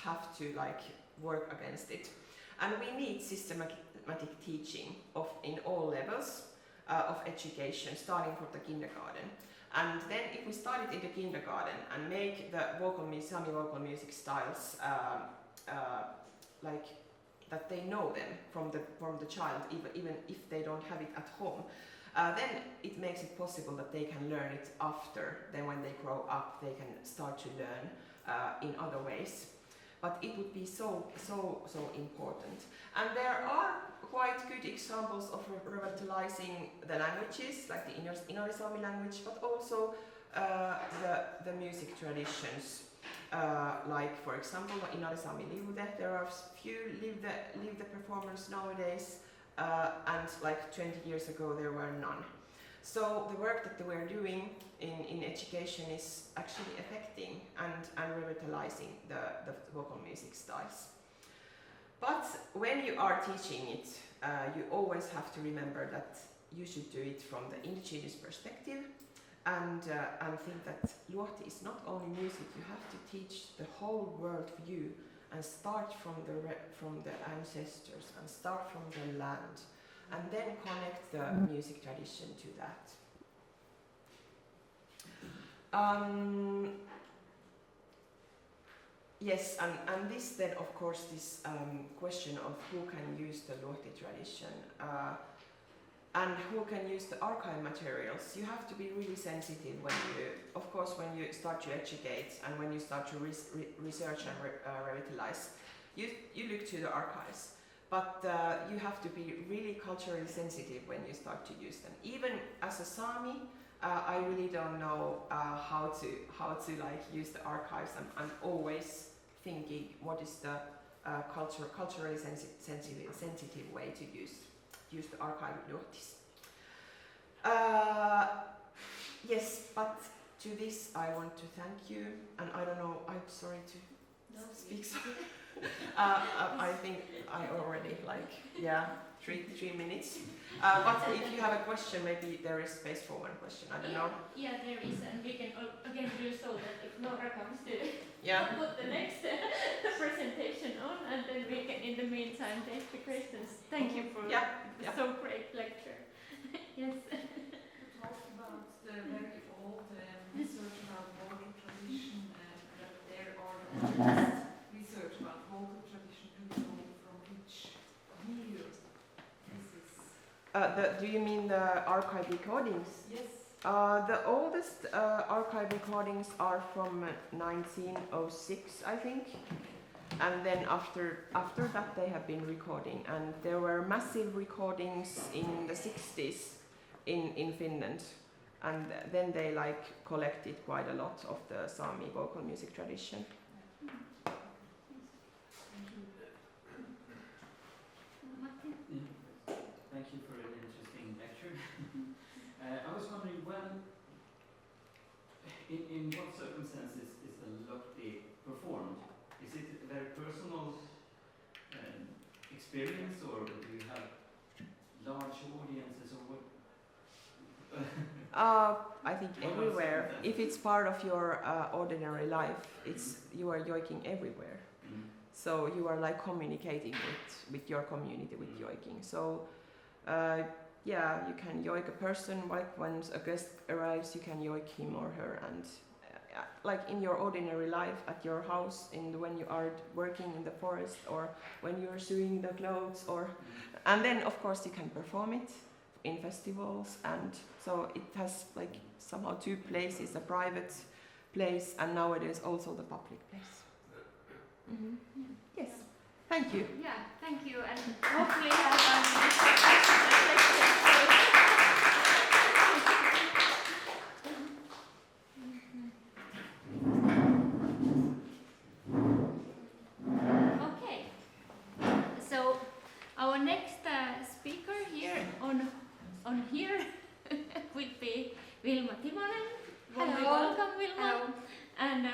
[SPEAKER 4] have to like work against it. And we need systematic teaching in all levels of education, starting from the kindergarten. And then if we start it in the kindergarten and make the Sámi vocal music styles like that they know them from the child, even if they don't have it at home, then it makes it possible that they can learn it after. Then when they grow up, they can start to learn in other ways. But it would be so important. And there are quite good examples of revitalizing the languages, like the Inari Sámi language, but also the music traditions. Like for example, Inari Sámi Liude. There are few live the performers nowadays, and like 20 years ago there were none. So the work that we're doing in education is actually affecting and revitalizing the vocal music styles. But when you are teaching it, you always have to remember that you should do it from the indigenous perspective, and think that Luoti is not only music. You have to teach the whole world view and start from the ancestors and start from the land, and then connect the music tradition to that. Yes, and this then, of course, this question of who can use the Luoti tradition and who can use the archive materials. You have to be really sensitive when you start to educate and when you start to research and revitalize. You look to the archives, but you have to be really culturally sensitive when you start to use them. Even as a Sámi, I really don't know how to like use the archives. I'm always thinking what is the culturally sensitive way to use the archive Luotis. Yes, but to this I want to thank you, and I don't know. I'm sorry to speak so. I think I already 3 minutes. But if you have a question, maybe there is space for one question. I don't know.
[SPEAKER 1] Yeah, there is, and we can again do so that if Nora comes to put the next presentation on, and then we can, in the meantime, take the questions. Thank you for so great lecture. Yes.
[SPEAKER 6] Talk about the very old research about vocal tradition, that there are research about vocal tradition. Do you know from which year this is?
[SPEAKER 4] Do you mean the archive recordings?
[SPEAKER 6] Yes.
[SPEAKER 4] The oldest archive recordings are from 1906, I think, and then after that they have been recording, and there were massive recordings in the 60s in Finland, and then they collected quite a lot of the Sámi vocal music tradition.
[SPEAKER 2] Thank you for an interesting lecture. I was wondering, in what circumstances is the Luoti performed? Is it a very personal experience, or do you have large audiences, or what?
[SPEAKER 4] I think everywhere. If it's part of your ordinary life, you are yoiking everywhere. So you are communicating with your community with yoiking. So you can yoik a person, when a guest arrives, you can yoik him or her, and in your ordinary life at your house, when you are working in the forest, or when you are sewing the clothes, and then of course you can perform it in festivals, and so it has somehow two places: a private place and nowadays also the public place. Yes. Thank you.
[SPEAKER 1] Yeah, thank you, and hopefully have Okay. So our next speaker here on here will be Vilma Timonen.
[SPEAKER 7] Hello.
[SPEAKER 1] Welcome, Vilma.
[SPEAKER 7] Hello.
[SPEAKER 1] And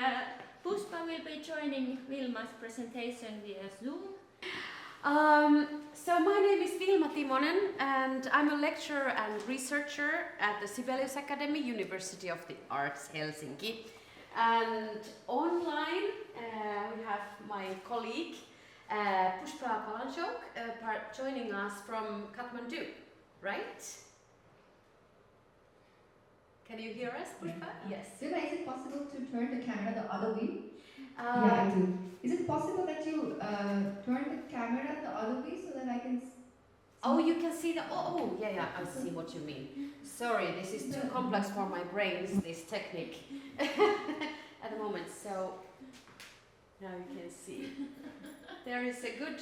[SPEAKER 1] Pushpa will be joining Vilma's presentation via Zoom.
[SPEAKER 7] So my name is Vilma Timonen, and I'm a lecturer and researcher at the Sibelius Academy, University of the Arts, Helsinki. And online we have my colleague Pushpa Palanchoke joining us from Kathmandu, right? Can you hear us, Pushpa? Yes.
[SPEAKER 8] Vilma, is it possible to turn the camera the other way?
[SPEAKER 7] Uh,
[SPEAKER 8] Yeah, I do. Is it possible that you turn the camera the other way so that I can
[SPEAKER 7] Oh, you can see the. Oh, yeah, I see what you mean. Sorry, this is too complex for my brains, this technique at the moment. So now you can see there is a good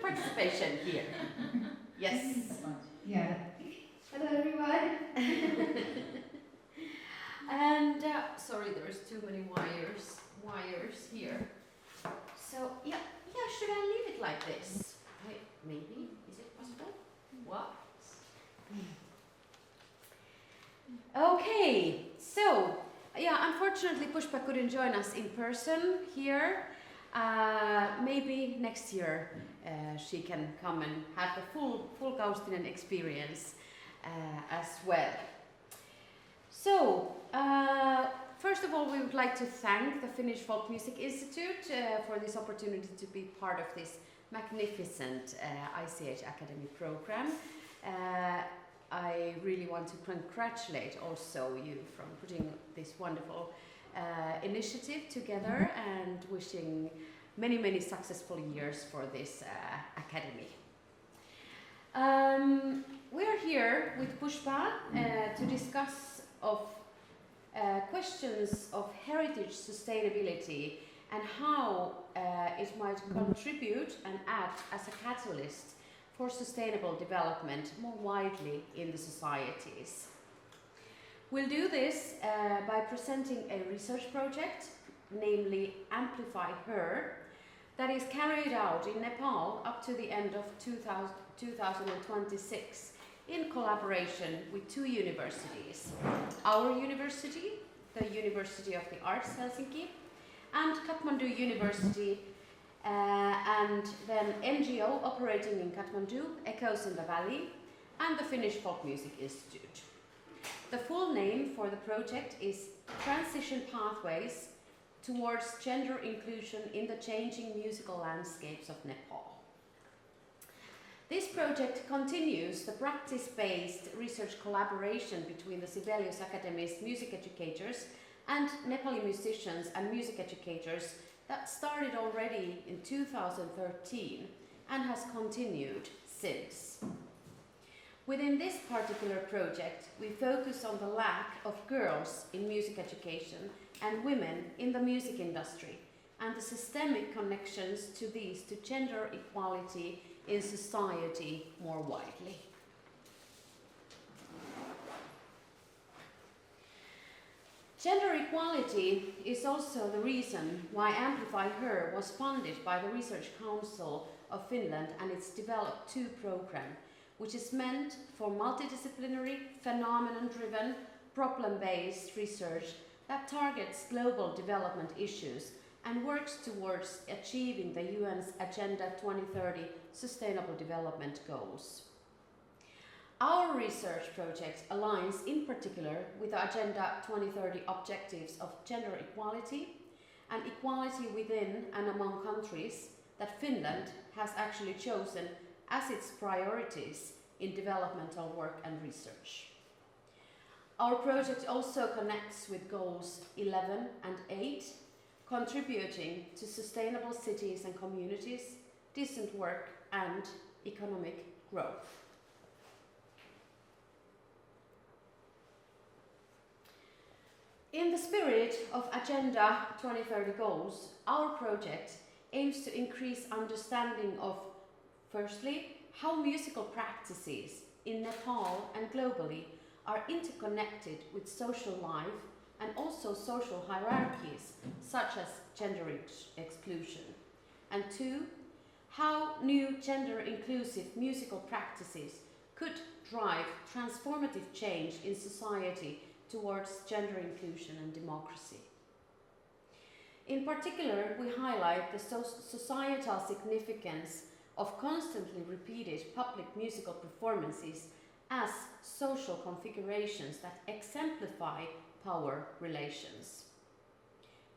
[SPEAKER 7] participation here. Yes.
[SPEAKER 8] Yeah. Hello, everyone.
[SPEAKER 7] And sorry, there's too many wires here. So yeah, should I leave it like this? Maybe, is it possible? What? Okay, so yeah, unfortunately Pushpa couldn't join us in person here. Maybe next year she can come and have the full Kaustinen experience as well. So, first of all, we would like to thank the Finnish Folk Music Institute for this opportunity to be part of this magnificent ICH Academy program. I really want to congratulate also you from putting this wonderful initiative together and wishing many successful years for this academy. We're here with Pushpa to discuss of questions of heritage sustainability and how it might contribute and act as a catalyst for sustainable development more widely in the societies. We'll do this by presenting a research project, namely Amplify Her, that is carried out in Nepal up to the end of 2026 in collaboration with two universities. Our university, the University of the Arts Helsinki, and Kathmandu University, and then NGO operating in Kathmandu, Echoes in the Valley, and the Finnish Folk Music Institute. The full name for the project is Transition Pathways Towards Gender Inclusion in the Changing Musical Landscapes of Nepal. This project continues the practice-based research collaboration between the Sibelius Academy's music educators and Nepali musicians and music educators that started already in 2013 and has continued since. Within this particular project, we focus on the lack of girls in music education and women in the music industry and the systemic connections to these to gender equality in society more widely. Gender equality is also the reason why Amplify Her was funded by the Research Council of Finland and its Develop 2 program, which is meant for multidisciplinary, phenomenon-driven, problem-based research that targets global development issues and works towards achieving the UN's Agenda 2030 Sustainable Development Goals. Our research project aligns in particular with the Agenda 2030 objectives of gender equality and equality within and among countries that Finland has actually chosen as its priorities in developmental work and research. Our project also connects with goals 11 and 8, contributing to sustainable cities and communities, decent work and economic growth. In the spirit of Agenda 2030 goals, our project aims to increase understanding of, firstly, how musical practices in Nepal and globally are interconnected with social life and also social hierarchies such as gender exclusion. And 2, how new gender-inclusive musical practices could drive transformative change in society towards gender inclusion and democracy. In particular, we highlight the societal significance of constantly repeated public musical performances as social configurations that exemplify power relations.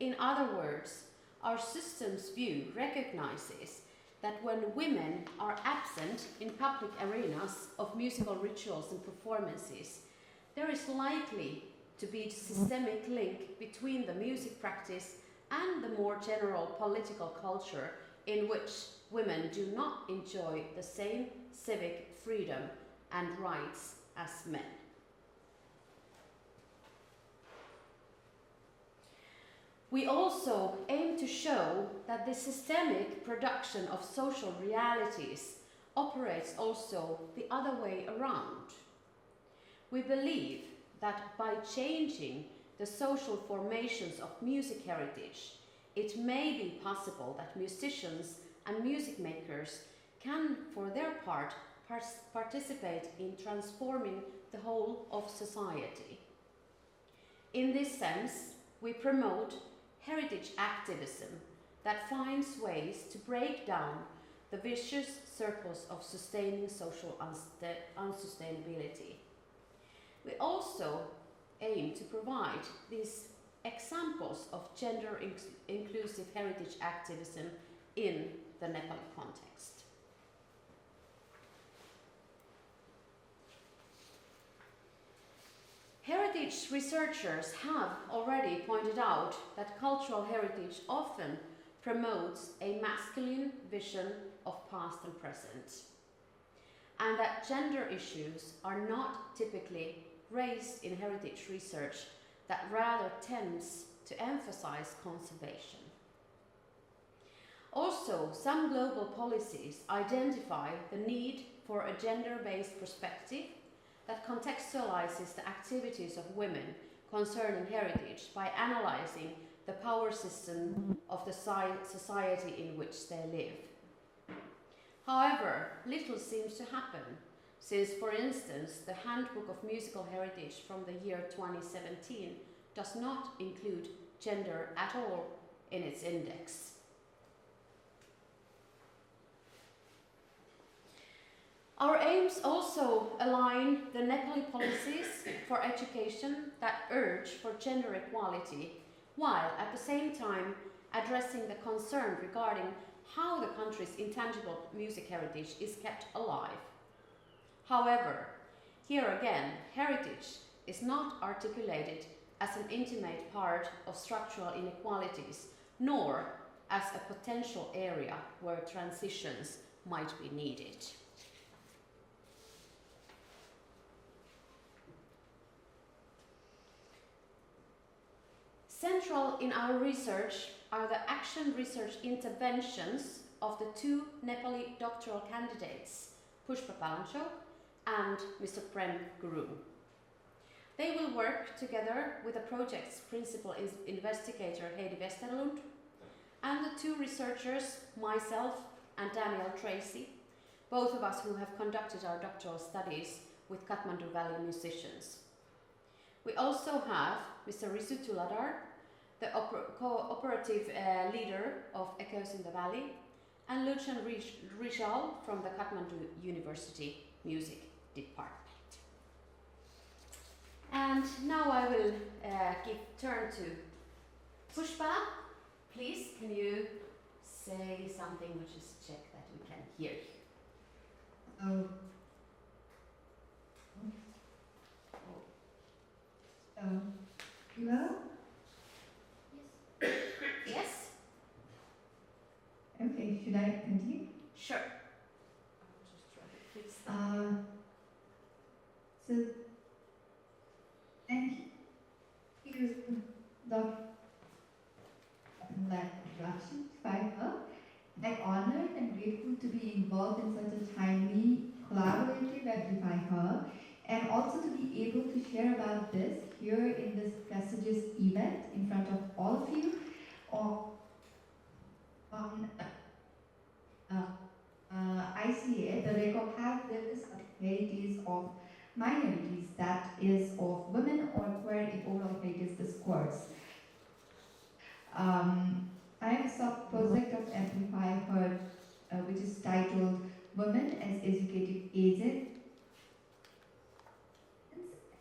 [SPEAKER 7] In other words, our system's view recognizes that when women are absent in public arenas of musical rituals and performances, there is likely to be a systemic link between the music practice and the more general political culture in which women do not enjoy the same civic freedom and rights as men. We also aim to show that the systemic production of social realities operates also the other way around. We believe that by changing the social formations of music heritage, it may be possible that musicians and music makers can, for their part, participate in transforming the whole of society. In this sense, we promote heritage activism that finds ways to break down the vicious circles of sustaining social unsustainability. We also aim to provide these examples of gender-inclusive heritage activism in the Nepali context. Heritage researchers have already pointed out that cultural heritage often promotes a masculine vision of past and present, and that gender issues are not typically raised in heritage research that rather tends to emphasize conservation. Also, some global policies identify the need for a gender-based perspective that contextualizes the activities of women concerning heritage by analyzing the power system of the society in which they live. However, little seems to happen, since, for instance, the Handbook of Musical Heritage from the year 2017 does not include gender at all in its index. Our aims also align the Nepali policies for education that urge for gender equality, while at the same time addressing the concern regarding how the country's intangible music heritage is kept alive. However, here again, heritage is not articulated as an intimate part of structural inequalities, nor as a potential area where transitions might be needed. Central in our research are the action research interventions of the two Nepali doctoral candidates, Pushpa Palanchoke and Mr. Prem Guru. They will work together with the project's principal investigator Heidi Westerlund and the two researchers, myself and Daniel Tracy, both of us who have conducted our doctoral studies with Kathmandu Valley musicians. We also have Mr. Risu Tuladar, the cooperative leader of Echoes in the Valley, and Luchan Rijal from the Kathmandu University Music Department. And now I will give turn to Pushpa. Please, can you say something which is check that we can hear you?
[SPEAKER 8] Hello?
[SPEAKER 7] Yes?
[SPEAKER 8] Okay, should I continue?
[SPEAKER 7] Sure. I'll just try to fix that.
[SPEAKER 8] So, and here's the introduction by her. I'm honored and grateful to be involved in such a timely, collaborative effort by her, and also to be able to share about this here in this prestigious event in front of all of you on ICA, the recognized heritage of minorities, that is of women or queer in oral heritage discourse. I am a sub-project of Amplify Her, which is titled Women as Educative Agents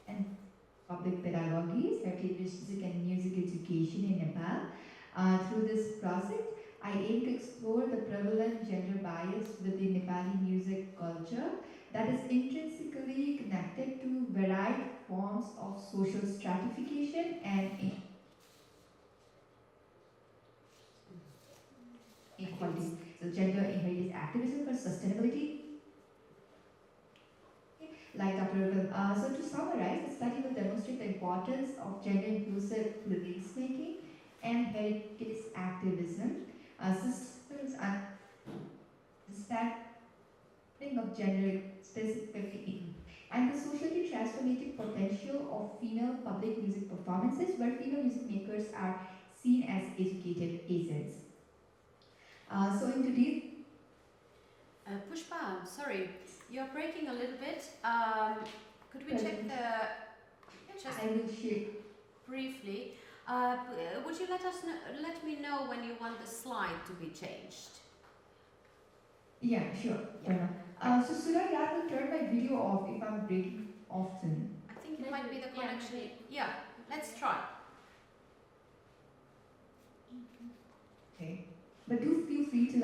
[SPEAKER 8] and Public Pedagogies, Heritage Music and Music Education in Nepal. Through this project, I aim to explore the prevalent gender bias within Nepali music culture that is intrinsically connected to varied forms of social stratification and inequality. So gender in heritage activism for sustainability. Like Dr. So to summarize, the study will demonstrate the importance of gender-inclusive placemaking and heritage activism, systems understanding of gender specifically, and the socially transformative potential of female public music performances, where female music makers are seen as educated agents. So in today's
[SPEAKER 7] Pushpa, I'm sorry, you're breaking a little bit. Could we check just
[SPEAKER 8] I will share.
[SPEAKER 7] briefly? Would you let me know when you want the slide to be changed?
[SPEAKER 8] Yeah, sure. So should I rather turn my video off if I'm breaking often?
[SPEAKER 7] I think it might be the connection. Yeah, let's try.
[SPEAKER 8] Okay. But do feel free to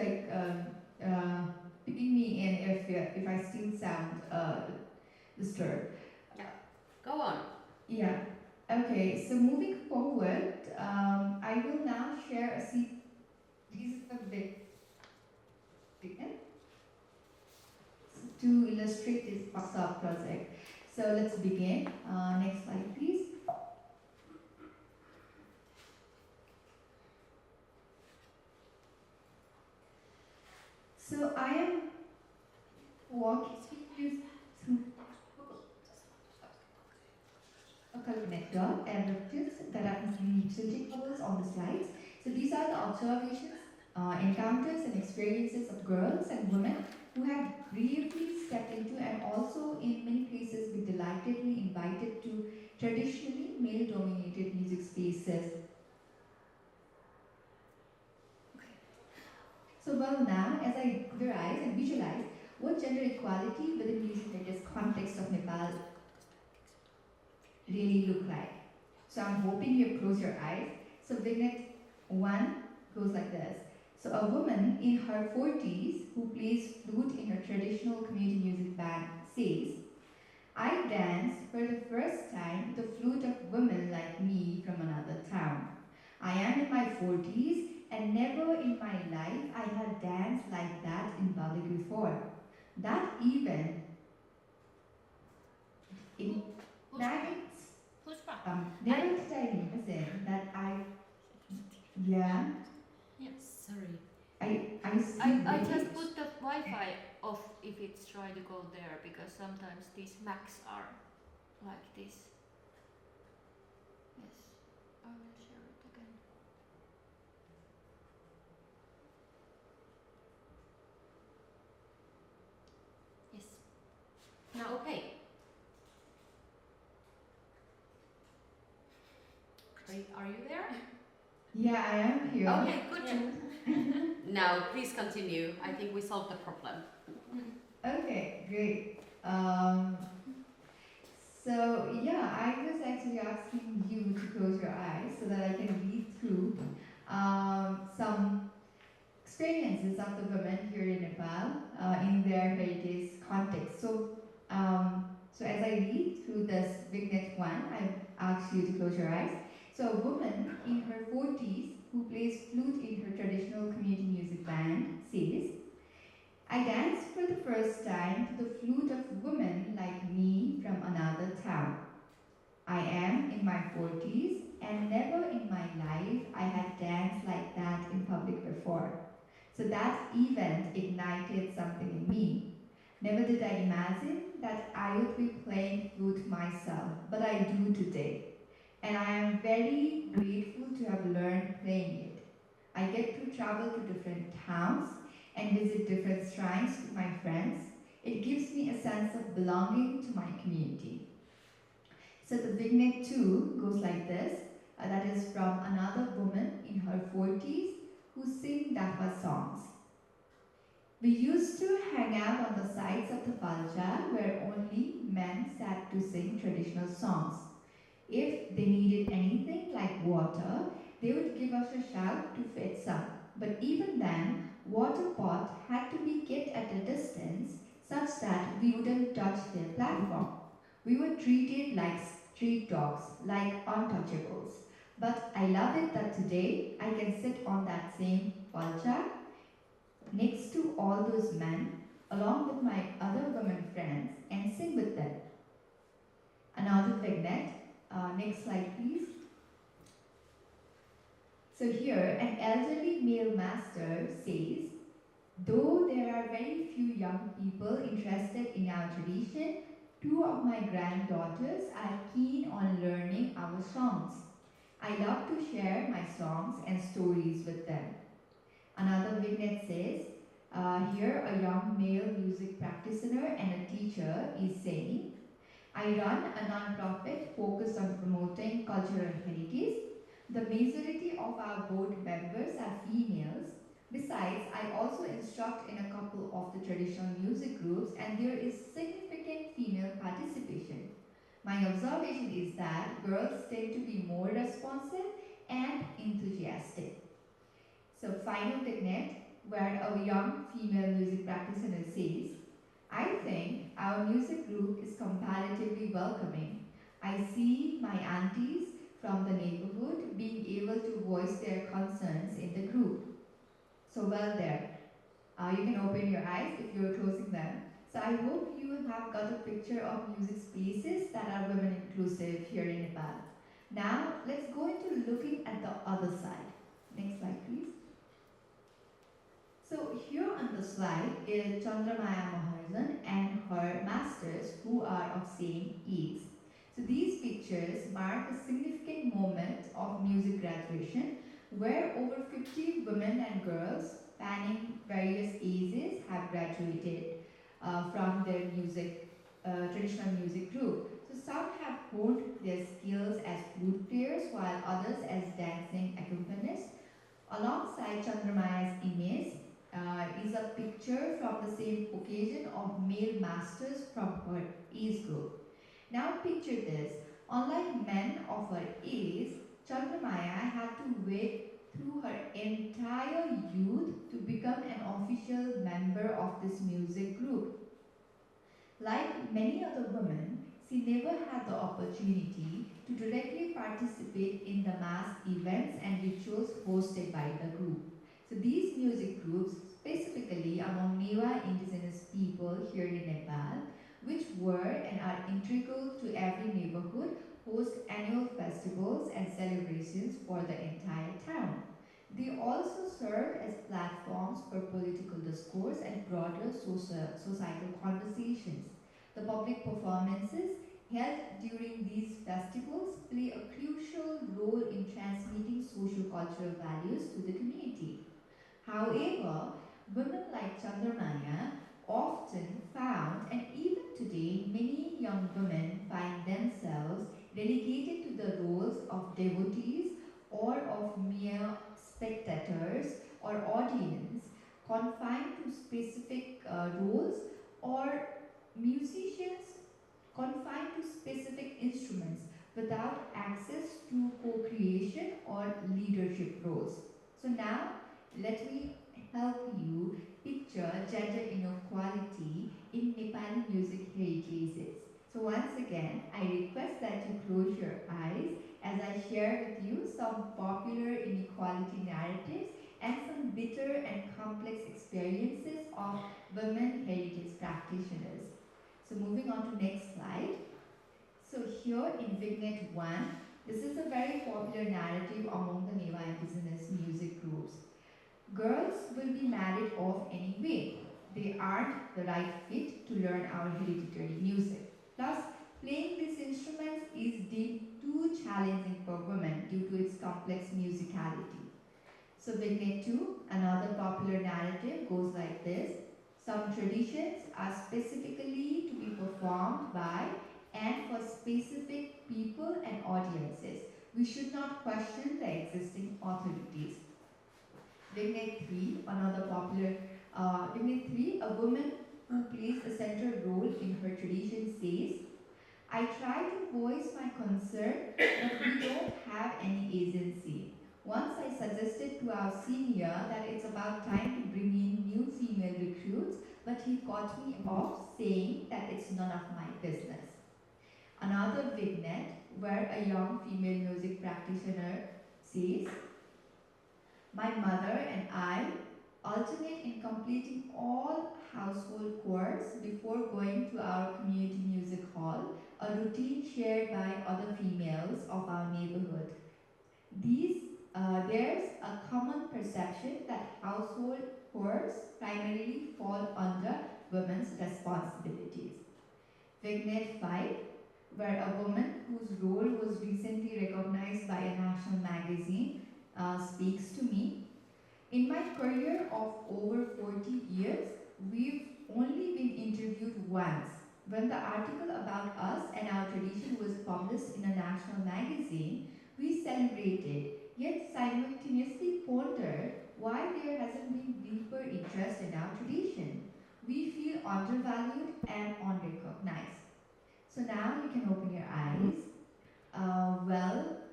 [SPEAKER 8] ping me in if I still sound disturbed.
[SPEAKER 7] Go on.
[SPEAKER 8] Yeah. Okay. So moving forward, I will now share a seat. This is a big to illustrate this WhatsApp project. So let's begin. Next slide, please. So I am walking you through a connector and objects that are tilting bubbles on the slides. So these are the observations, encounters and experiences of girls and women who have bravely stepped into and also in many places been delightedly invited to traditionally male-dominated music spaces. So well now, as I theorize and visualize what gender equality within music in this context of Nepal really look like. So I'm hoping you close your eyes. So vignette 1 goes like this. So a woman in her 40s who plays flute in her traditional community music band says, I danced for the first time with the flute of women like me from another town. I am in my 40s and never in my life I had danced like that in public before. That even ignites, never did I imagine that
[SPEAKER 1] Yes, sorry.
[SPEAKER 8] I see
[SPEAKER 1] I
[SPEAKER 8] waves.
[SPEAKER 1] just put the Wi-Fi off if it's trying to go there because sometimes these Macs are like this. Yes, I will share it again. Yes. Now,
[SPEAKER 7] Okay. Are you there?
[SPEAKER 8] Yeah, I am here.
[SPEAKER 7] Okay, good. Now, please continue. I think we solved the problem.
[SPEAKER 8] Okay, great. So yeah, I was actually asking you to close your eyes so that I can read through some experiences of the women here in Nepal in their heritage context. So as I read through this vignette 1, I ask you to close your eyes. So a woman in her 40s who plays flute in her traditional community music band says, I danced for the first time to the flute of women like me from another town. I am in my 40s and never in my life I had danced like that in public before. So that event ignited something in me. Never did I imagine that I would be playing flute myself, but I do today. And I am very grateful to have learned playing it. I get to travel to different towns and visit different shrines with my friends. It gives me a sense of belonging to my community. So the vignette 2 goes like this. That is from another woman in her 40s who sing Dapa songs. We used to hang out on the sides of the Palja where only men sat to sing traditional songs. If they needed anything like water, they would give us a shout to fetch some. But even then, water pot had to be kept at a distance such that we wouldn't touch their platform. We were treated like street dogs, like untouchables. But I love it that today I can sit on that same vulture next to all those men, along with my other women friends, and sing with them. Another vignette. Next slide, please. So here, an elderly male master says, though there are very few young people interested in our tradition, 2 of my granddaughters are keen on learning our songs. I love to share my songs and stories with them. Another vignette says, here a young male music practitioner and a teacher is saying, I run a non-profit focused on promoting cultural heritage. The majority of our board members are females. Besides, I also instruct in a couple of the traditional music groups and there is significant female participation. My observation is that girls tend to be more responsive and enthusiastic. So final vignette, where a young female music practitioner says, I think our music group is comparatively welcoming. I see my aunties from the neighborhood being able to voice their concerns in the group. So well there. You can open your eyes if you're closing them. So I hope you have got a picture of music spaces that are women inclusive here in Nepal. Now let's go into looking at the other side. Next slide, please. So here on the slide is Chandramaya Maharjan and her masters who are of same age. So these pictures mark a significant moment of music graduation where over 50 women and girls spanning various ages have graduated from their traditional music group. So some have honed their skills as flute players while others as dancing accompanists. Alongside Chandramaya's image is a picture from the same occasion of male masters from her age group. Now picture this, unlike men of her age, Chandramaya had to wait through her entire youth to become an official member of this music group. Like many other women, she never had the opportunity to directly participate in the mass events and rituals hosted by the group. So these music groups, specifically among Newa indigenous people here in Nepal, which were and are integral to every neighborhood, host annual festivals and celebrations for the entire town. They also serve as platforms for political discourse and broader societal conversations. The public performances held during these festivals play a crucial role in transmitting socio-cultural values to the community. However, women like Chandramaya often found, and even today, many young women find themselves relegated to the roles of devotees or of mere spectators or audience, confined to specific roles, or musicians confined to specific instruments without access to co-creation or leadership roles. So now, let me help you picture gender inequality in Nepali music heritages. So once again, I request that you close your eyes as I share with you some popular inequality narratives and some bitter and complex experiences of women heritage practitioners. So moving on to next slide. So here in vignette 1, this is a very popular narrative among the Newa indigenous music groups. Girls will be married off anyway. They aren't the right fit to learn our hereditary music. Plus, playing these instruments is deemed too challenging for women due to its complex musicality. So vignette 2, another popular narrative goes like this. Some traditions are specifically to be performed by and for specific people and audiences. We should not question the existing authorities. Vignette 3, another popular, Vignette 3, a woman who plays a central role in her tradition says, I try to voice my concern, but we don't have any agency. Once I suggested to our senior that it's about time to bring in new female recruits, but he cut me off saying that it's none of my business. Another vignette where a young female music practitioner says, "My mother and I alternate in completing all household chores before going to our community music hall, a routine shared by other females of our neighborhood. There's a common perception that household chores primarily fall under women's responsibilities." Vignette 5, where a woman whose role was recently recognized by a national magazine speaks to me. "In my career of over 40 years, we've only been interviewed once. When the article about us and our tradition was published in a national magazine, we celebrated, yet simultaneously pondered why there hasn't been deeper interest in our tradition. We feel undervalued and unrecognized." So now you can open your eyes.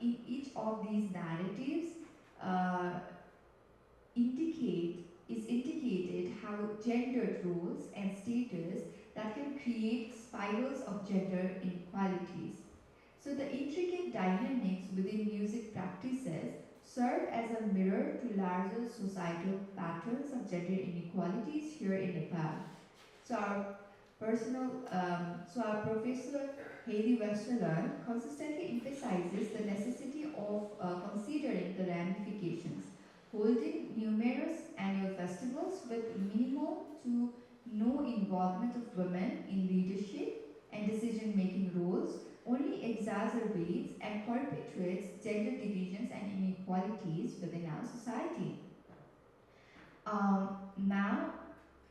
[SPEAKER 8] In each of these narratives indicated how gendered roles and status that can create spirals of gender inequalities. So the intricate dynamics within music practices serve as a mirror to larger societal patterns of gender inequalities here in Nepal. So our Professor Heidi Westerlund consistently emphasizes the necessity of considering the ramifications. Holding numerous annual festivals with minimal to no involvement of women in leadership and decision-making roles only exacerbates and perpetuates gender divisions and inequalities within our society. Now,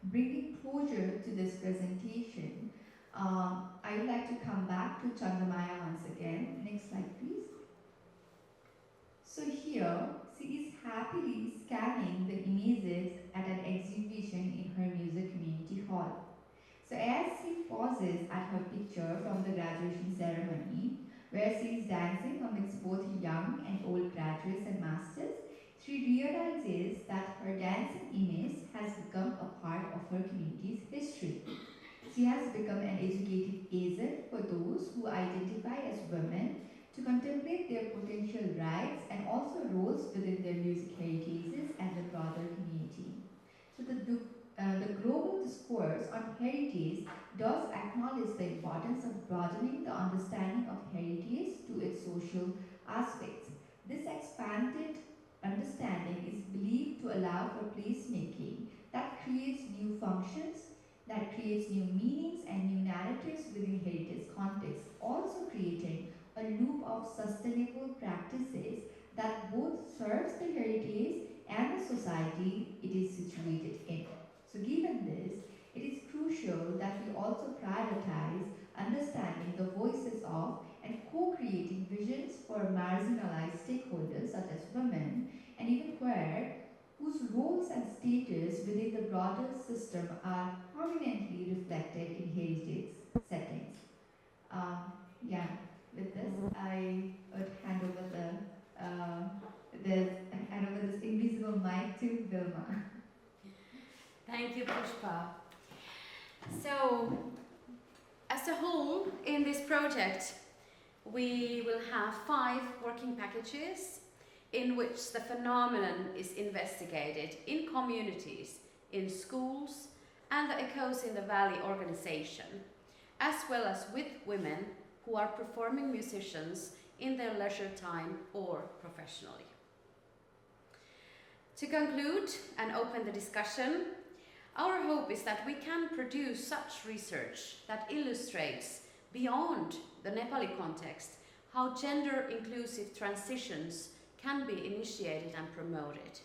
[SPEAKER 8] bringing closure to this presentation, I would like to come back to Chandramaya once again. Next slide, please. So here, she is happily scanning the images at an exhibition in her music community hall. So as she pauses at her picture from the graduation ceremony, where she is dancing amidst both young and old graduates and masters, she realizes that her dancing image has become a part of her community's history. She has become an educated agent for those who identify as women to contemplate their potential rights and also roles within their music heritages and the broader community. So the global discourse on heritage does acknowledge the importance of broadening the understanding of heritage to its social aspects. This expanded understanding is believed to allow for placemaking that creates new functions, that creates new meanings and new narratives within heritage context, also creating a loop of sustainable practices that both serves the heritage and the society it is situated in. So given this, it is crucial that we also prioritize understanding the voices of and co-creating visions for marginalized stakeholders such as women and even queer, whose roles and status within the broader system are prominently reflected in heritage settings. With this, I would hand over this invisible mic to Vilma.
[SPEAKER 7] Thank you, Pushpa. So, as a whole, in this project, we will have 5 working packages in which the phenomenon is investigated in communities, in schools, and the Echoes in the Valley organization, as well as with women who are performing musicians in their leisure time or professionally. To conclude and open the discussion, our hope is that we can produce such research that illustrates, beyond the Nepali context, how gender-inclusive transitions can be initiated and promoted.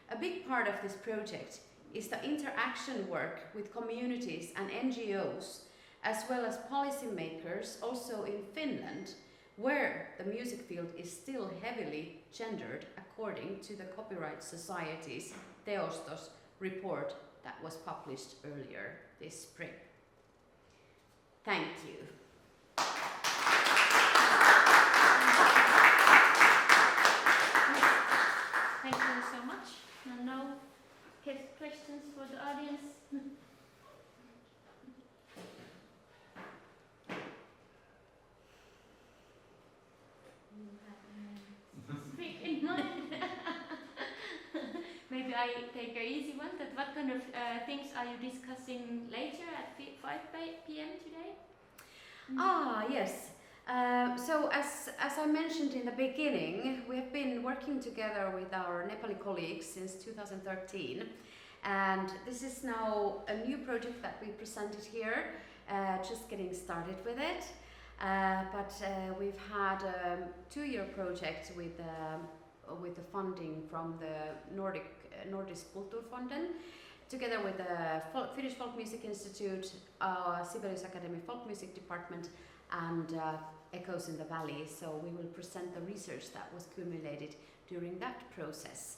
[SPEAKER 7] A big part of this project is the interaction work with communities and NGOs, as well as policymakers also in Finland, where the music field is still heavily gendered according to the Copyright Society's Teostos report that was published earlier this spring. Thank you.
[SPEAKER 1] Thank you so much. And now, questions for the audience? I take an easy one? That what kind of things are you discussing later at 5 p.m. today?
[SPEAKER 7] Yes. So as I mentioned in the beginning, we have been working together with our Nepali colleagues since 2013, and this is now a new project that we presented here, just getting started with it. But we've had a 2-year project with the funding from the Nordisk Kulturfonden, together with the Finnish Folk Music Institute, Sibelius Academy Folk Music Department, and Echoes in the Valley. So we will present the research that was accumulated during that process.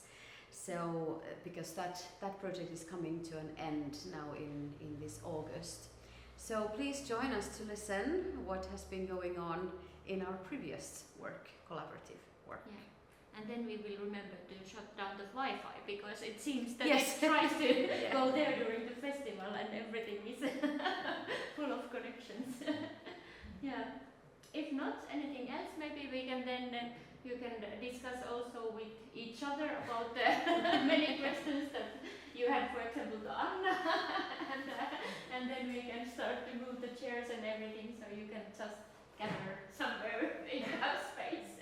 [SPEAKER 7] So because that project is coming to an end now in this August. So please join us to listen what has been going on in our previous work, collaborative work.
[SPEAKER 1] Yeah. And then we will remember to shut down the Wi-Fi, because it seems that
[SPEAKER 7] Yes.
[SPEAKER 1] it tries to go there during the festival and everything is full of connections. Yeah. If not anything else, maybe we can then you can discuss also with each other about the many questions that you had, for example, to Anna, and then we can start to move the chairs and everything, so you can just gather somewhere in our space.